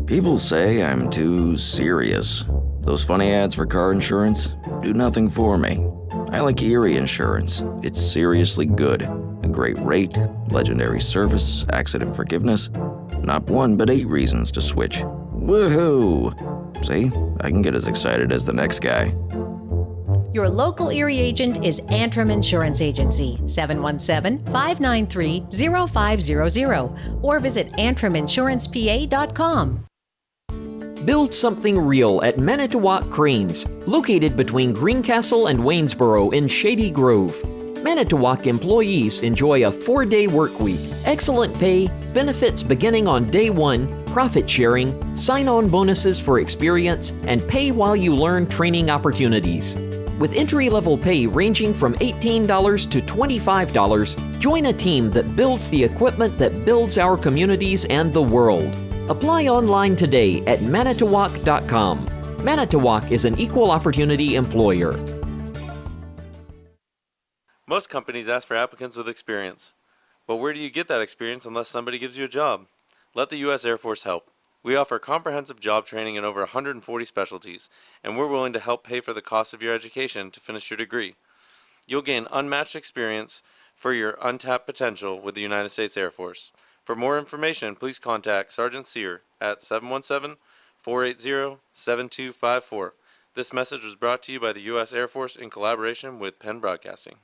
People say I'm too serious. Those funny ads for car insurance do nothing for me. I like Erie Insurance. It's seriously good. A great rate, legendary service, accident forgiveness. Not one, but 8 reasons to switch. Woohoo! See, I can get as excited as the next guy. Your local Erie agent is Antrim Insurance Agency, 717-593-0500, or visit antriminsurancepa.com. Build something real at Manitowoc Cranes, located between Greencastle and Waynesboro in Shady Grove. Manitowoc employees enjoy a 4-day work week, excellent pay, benefits beginning on day 1, profit sharing, sign-on bonuses for experience, and pay while you learn training opportunities. With entry-level pay ranging from $18 to $25, join a team that builds the equipment that builds our communities and the world. Apply online today at manitowoc.com. Manitowoc is an equal opportunity employer. Most companies ask for applicants with experience. But where do you get that experience unless somebody gives you a job? Let the U.S. Air Force help. We offer comprehensive job training in over 140 specialties, and we're willing to help pay for the cost of your education to finish your degree. You'll gain unmatched experience for your untapped potential with the United States Air Force. For more information, please contact Sergeant Sear at 717-480-7254. This message was brought to you by the U.S. Air Force in collaboration with Penn Broadcasting.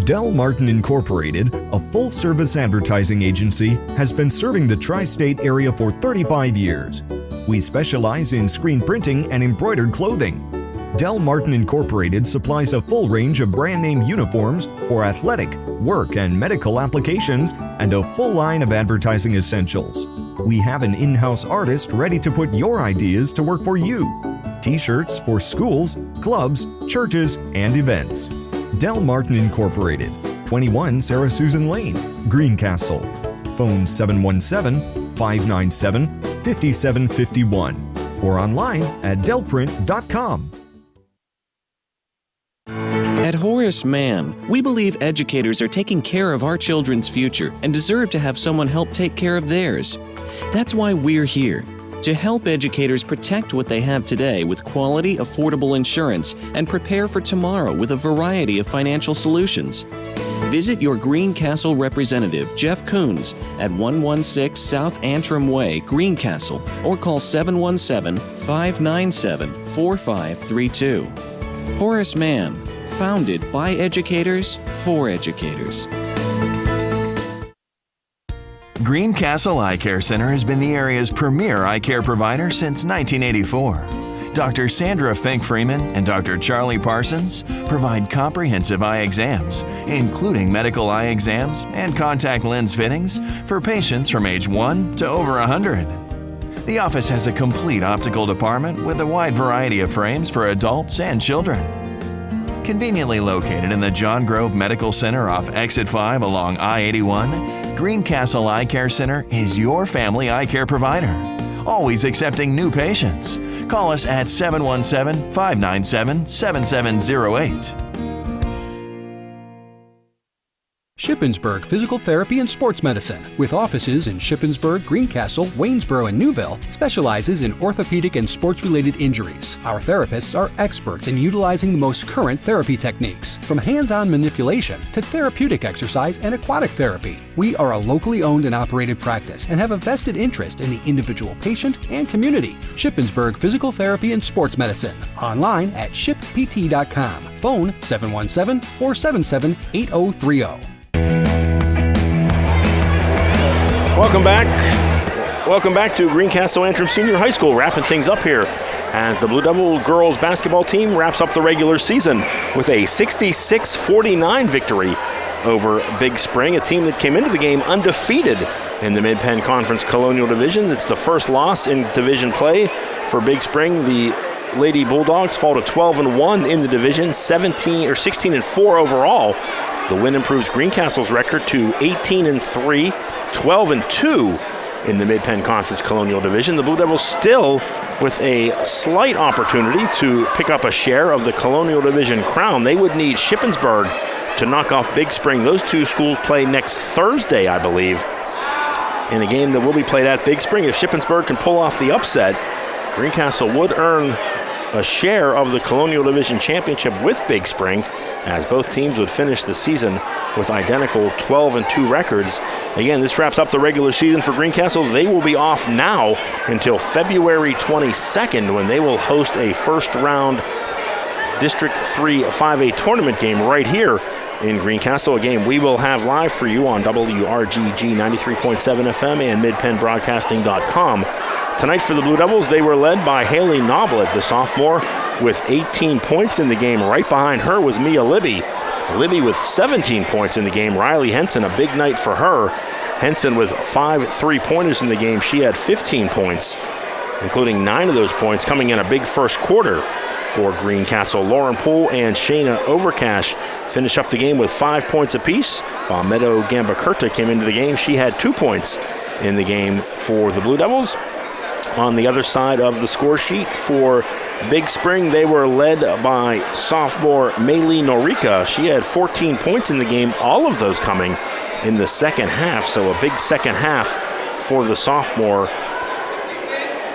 Del Martin Incorporated, a full-service advertising agency, has been serving the tri-state area for 35 years. We specialize in screen printing and embroidered clothing. Del Martin Incorporated supplies a full range of brand name uniforms for athletic, work, and medical applications, and a full line of advertising essentials. We have an in-house artist ready to put your ideas to work for you. T-shirts for schools, clubs, churches, and events. Del Martin Incorporated, 21 Sarah Susan Lane, Greencastle. Phone 717-597-5751 or online at delprint.com. At Horace Mann, we believe educators are taking care of our children's future and deserve to have someone help take care of theirs. That's why we're here, to help educators protect what they have today with quality, affordable insurance and prepare for tomorrow with a variety of financial solutions. Visit your Greencastle representative, Jeff Coons, at 116 South Antrim Way, Greencastle, or call 717-597-4532. Horace Mann, founded by educators for educators. Greencastle Eye Care Center has been the area's premier eye care provider since 1984. Dr. Sandra Fink-Freeman and Dr. Charlie Parsons provide comprehensive eye exams, including medical eye exams and contact lens fittings for patients from age 1 to over 100. The office has a complete optical department with a wide variety of frames for adults and children. Conveniently located in the John Grove Medical Center off Exit 5 along I-81, Greencastle Eye Care Center is your family eye care provider, always accepting new patients. Call us at 717-597-7708. Shippensburg Physical Therapy and Sports Medicine, with offices in Shippensburg, Greencastle, Waynesboro, and Newville, specializes in orthopedic and sports-related injuries. Our therapists are experts in utilizing the most current therapy techniques, from hands-on manipulation to therapeutic exercise and aquatic therapy. We are a locally owned and operated practice and have a vested interest in the individual patient and community. Shippensburg Physical Therapy and Sports Medicine. Online at shippt.com. Phone 717-477-8030. Welcome back. Welcome back to Greencastle Antrim Senior High School. Wrapping things up here as the Blue Devil girls basketball team wraps up the regular season with a 66-49 victory over Big Spring, a team that came into the game undefeated in the Mid-Penn Conference Colonial Division. It's the first loss in division play for Big Spring. The Lady Bulldogs fall to 12-1 in the division, 16-4 overall. The win improves Greencastle's record to 18-3, 12-2 in the Mid-Penn Conference Colonial Division. The Blue Devils still with a slight opportunity to pick up a share of the Colonial Division crown. They would need Shippensburg to knock off Big Spring. Those two schools play next Thursday, I believe, in a game that will be played at Big Spring. If Shippensburg can pull off the upset, Greencastle would earn a share of the Colonial Division Championship with Big Spring, as both teams would finish the season with identical 12-2 records. Again, this wraps up the regular season for Greencastle. They will be off now until February 22nd, when they will host a first-round District 3 5A tournament game right here in Greencastle, a game we will have live for you on WRGG 93.7 FM and MidPennBroadcasting.com. Tonight for the Blue Devils, they were led by Haley Noblet, the sophomore, with 18 points in the game. Right behind her was Mia Libby. Libby with 17 points in the game. Riley Henson, a big night for her. Henson with 5 3-pointers in the game. She had 15 points, including 9 of those points coming in a big first quarter for Greencastle. Lauren Poole and Shayna Overcash finish up the game with 5 points apiece, while Meadow Gambacurta came into the game. She had 2 points in the game for the Blue Devils. On the other side of the score sheet for Big Spring, they were led by sophomore Maylee Norika. She had 14 points in the game, all of those coming in the second half. So a big second half for the sophomore,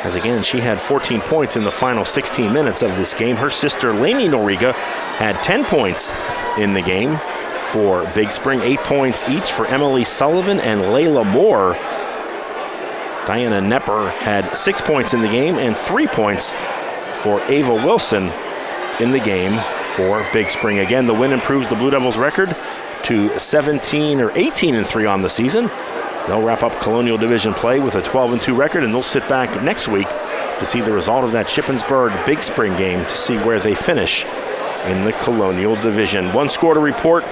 as again, she had 14 points in the final 16 minutes of this game. Her sister Lainey Norika had 10 points in the game for Big Spring, 8 points each for Emily Sullivan and Layla Moore. Diana Nepper had 6 points in the game and 3 points for Ava Wilson in the game for Big Spring. Again, the win improves the Blue Devils' record to 18-3 on the season. They'll wrap up Colonial Division play with a 12-2 record, and they'll sit back next week to see the result of that Shippensburg-Big Spring game to see where they finish in the Colonial Division. One score to report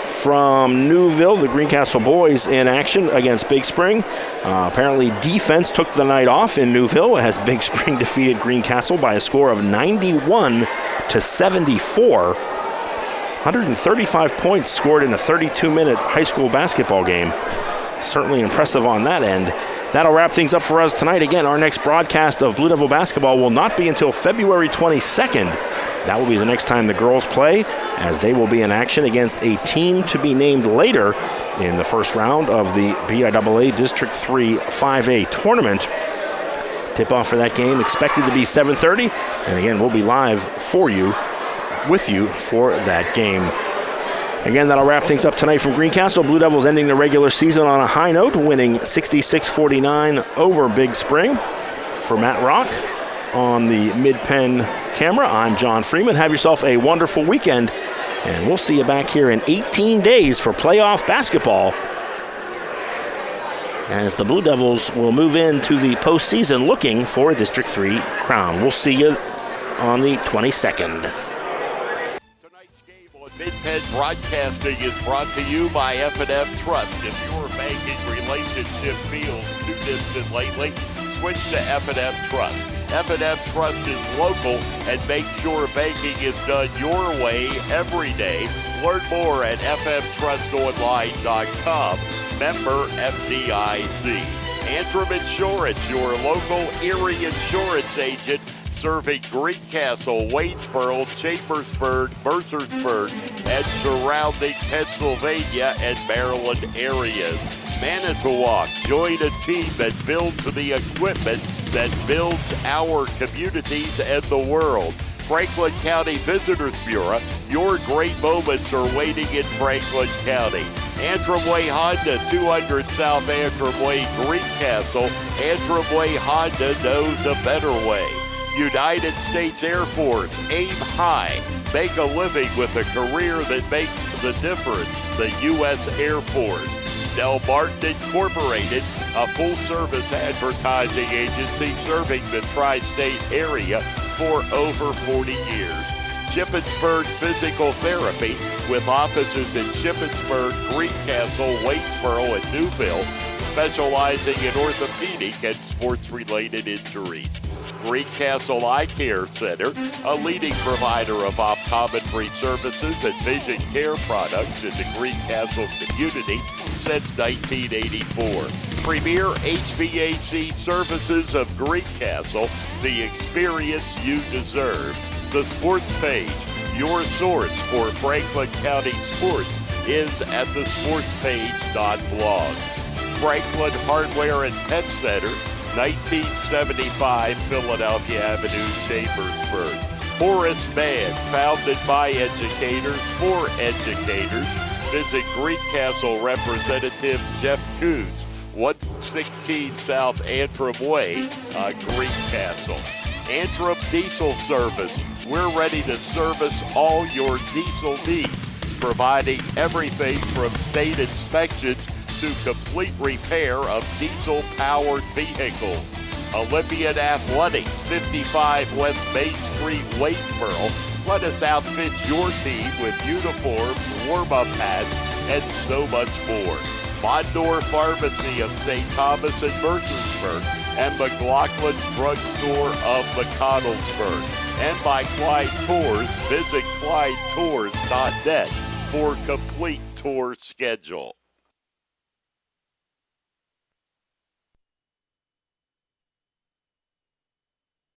from Newville, the Greencastle boys in action against Big Spring. Apparently defense took the night off in Newville as Big Spring defeated Greencastle by a score of 91-74. 135 points scored in a 32-minute high school basketball game. Certainly impressive on that end. That'll wrap things up for us tonight. Again, our next broadcast of Blue Devil basketball will not be until February 22nd. That will be the next time the girls play, as they will be in action against a team to be named later in the first round of the BIAA District 3 5A tournament. Tip-off for that game expected to be 7:30, and again, we'll be live for you, with you for that game. Again, that'll wrap things up tonight from Greencastle. Blue Devils ending the regular season on a high note, winning 66-49 over Big Spring. For Matt Rock on the Mid-Penn camera, I'm John Freeman. Have yourself a wonderful weekend, and we'll see you back here in 18 days for playoff basketball, as the Blue Devils will move into the postseason looking for a District 3 crown. We'll see you on the 22nd. Mid-Penn Broadcasting is brought to you by F&F Trust. If your banking relationship feels too distant lately, switch to F&F Trust. F&F Trust is local and makes sure banking is done your way every day. Learn more at fftrustonline.com. Member FDIC. Antrim Insurance, your local Erie insurance agent, serving Greencastle, Wadesboro, Chambersburg, Mercersburg, and surrounding Pennsylvania and Maryland areas. Manitowoc, join a team that builds the equipment that builds our communities and the world. Franklin County Visitors Bureau, your great moments are waiting in Franklin County. Antrim Way Honda, 200 South Antrim Way, Greencastle. Antrim Way Honda knows a better way. United States Air Force, aim high. Make a living with a career that makes the difference. The U.S. Air Force. Del Martin Incorporated, a full-service advertising agency serving the tri-state area for over 40 years. Shippensburg Physical Therapy, with offices in Shippensburg, Greencastle, Wadesboro, and Newville, specializing in orthopedic and sports-related injuries. Greencastle Eye Care Center, a leading provider of optometry services and vision care products in the Greencastle community since 1984. Premier HVAC Services of Greencastle, the experience you deserve. The Sports Page, your source for Franklin County sports, is at thesportspage.blog. Franklin Hardware and Pet Center, 1975 Philadelphia Avenue, Chambersburg. Horace Mann, founded by educators for educators. Visit Greencastle Representative Jeff Coons, 116 South Antrim Way, Greencastle. Antrim Diesel Service, we're ready to service all your diesel needs, providing everything from state inspections to complete repair of diesel-powered vehicles. Olympian Athletics, 55 West Main Street, Wadesboro. Let us outfit your team with uniforms, warm-up hats, and so much more. Mondor Pharmacy of St. Thomas and Mercersburg, and McLaughlin's Drugstore of McConnellsburg. And by Clyde Tours, visit ClydeTours.net for complete tour schedule.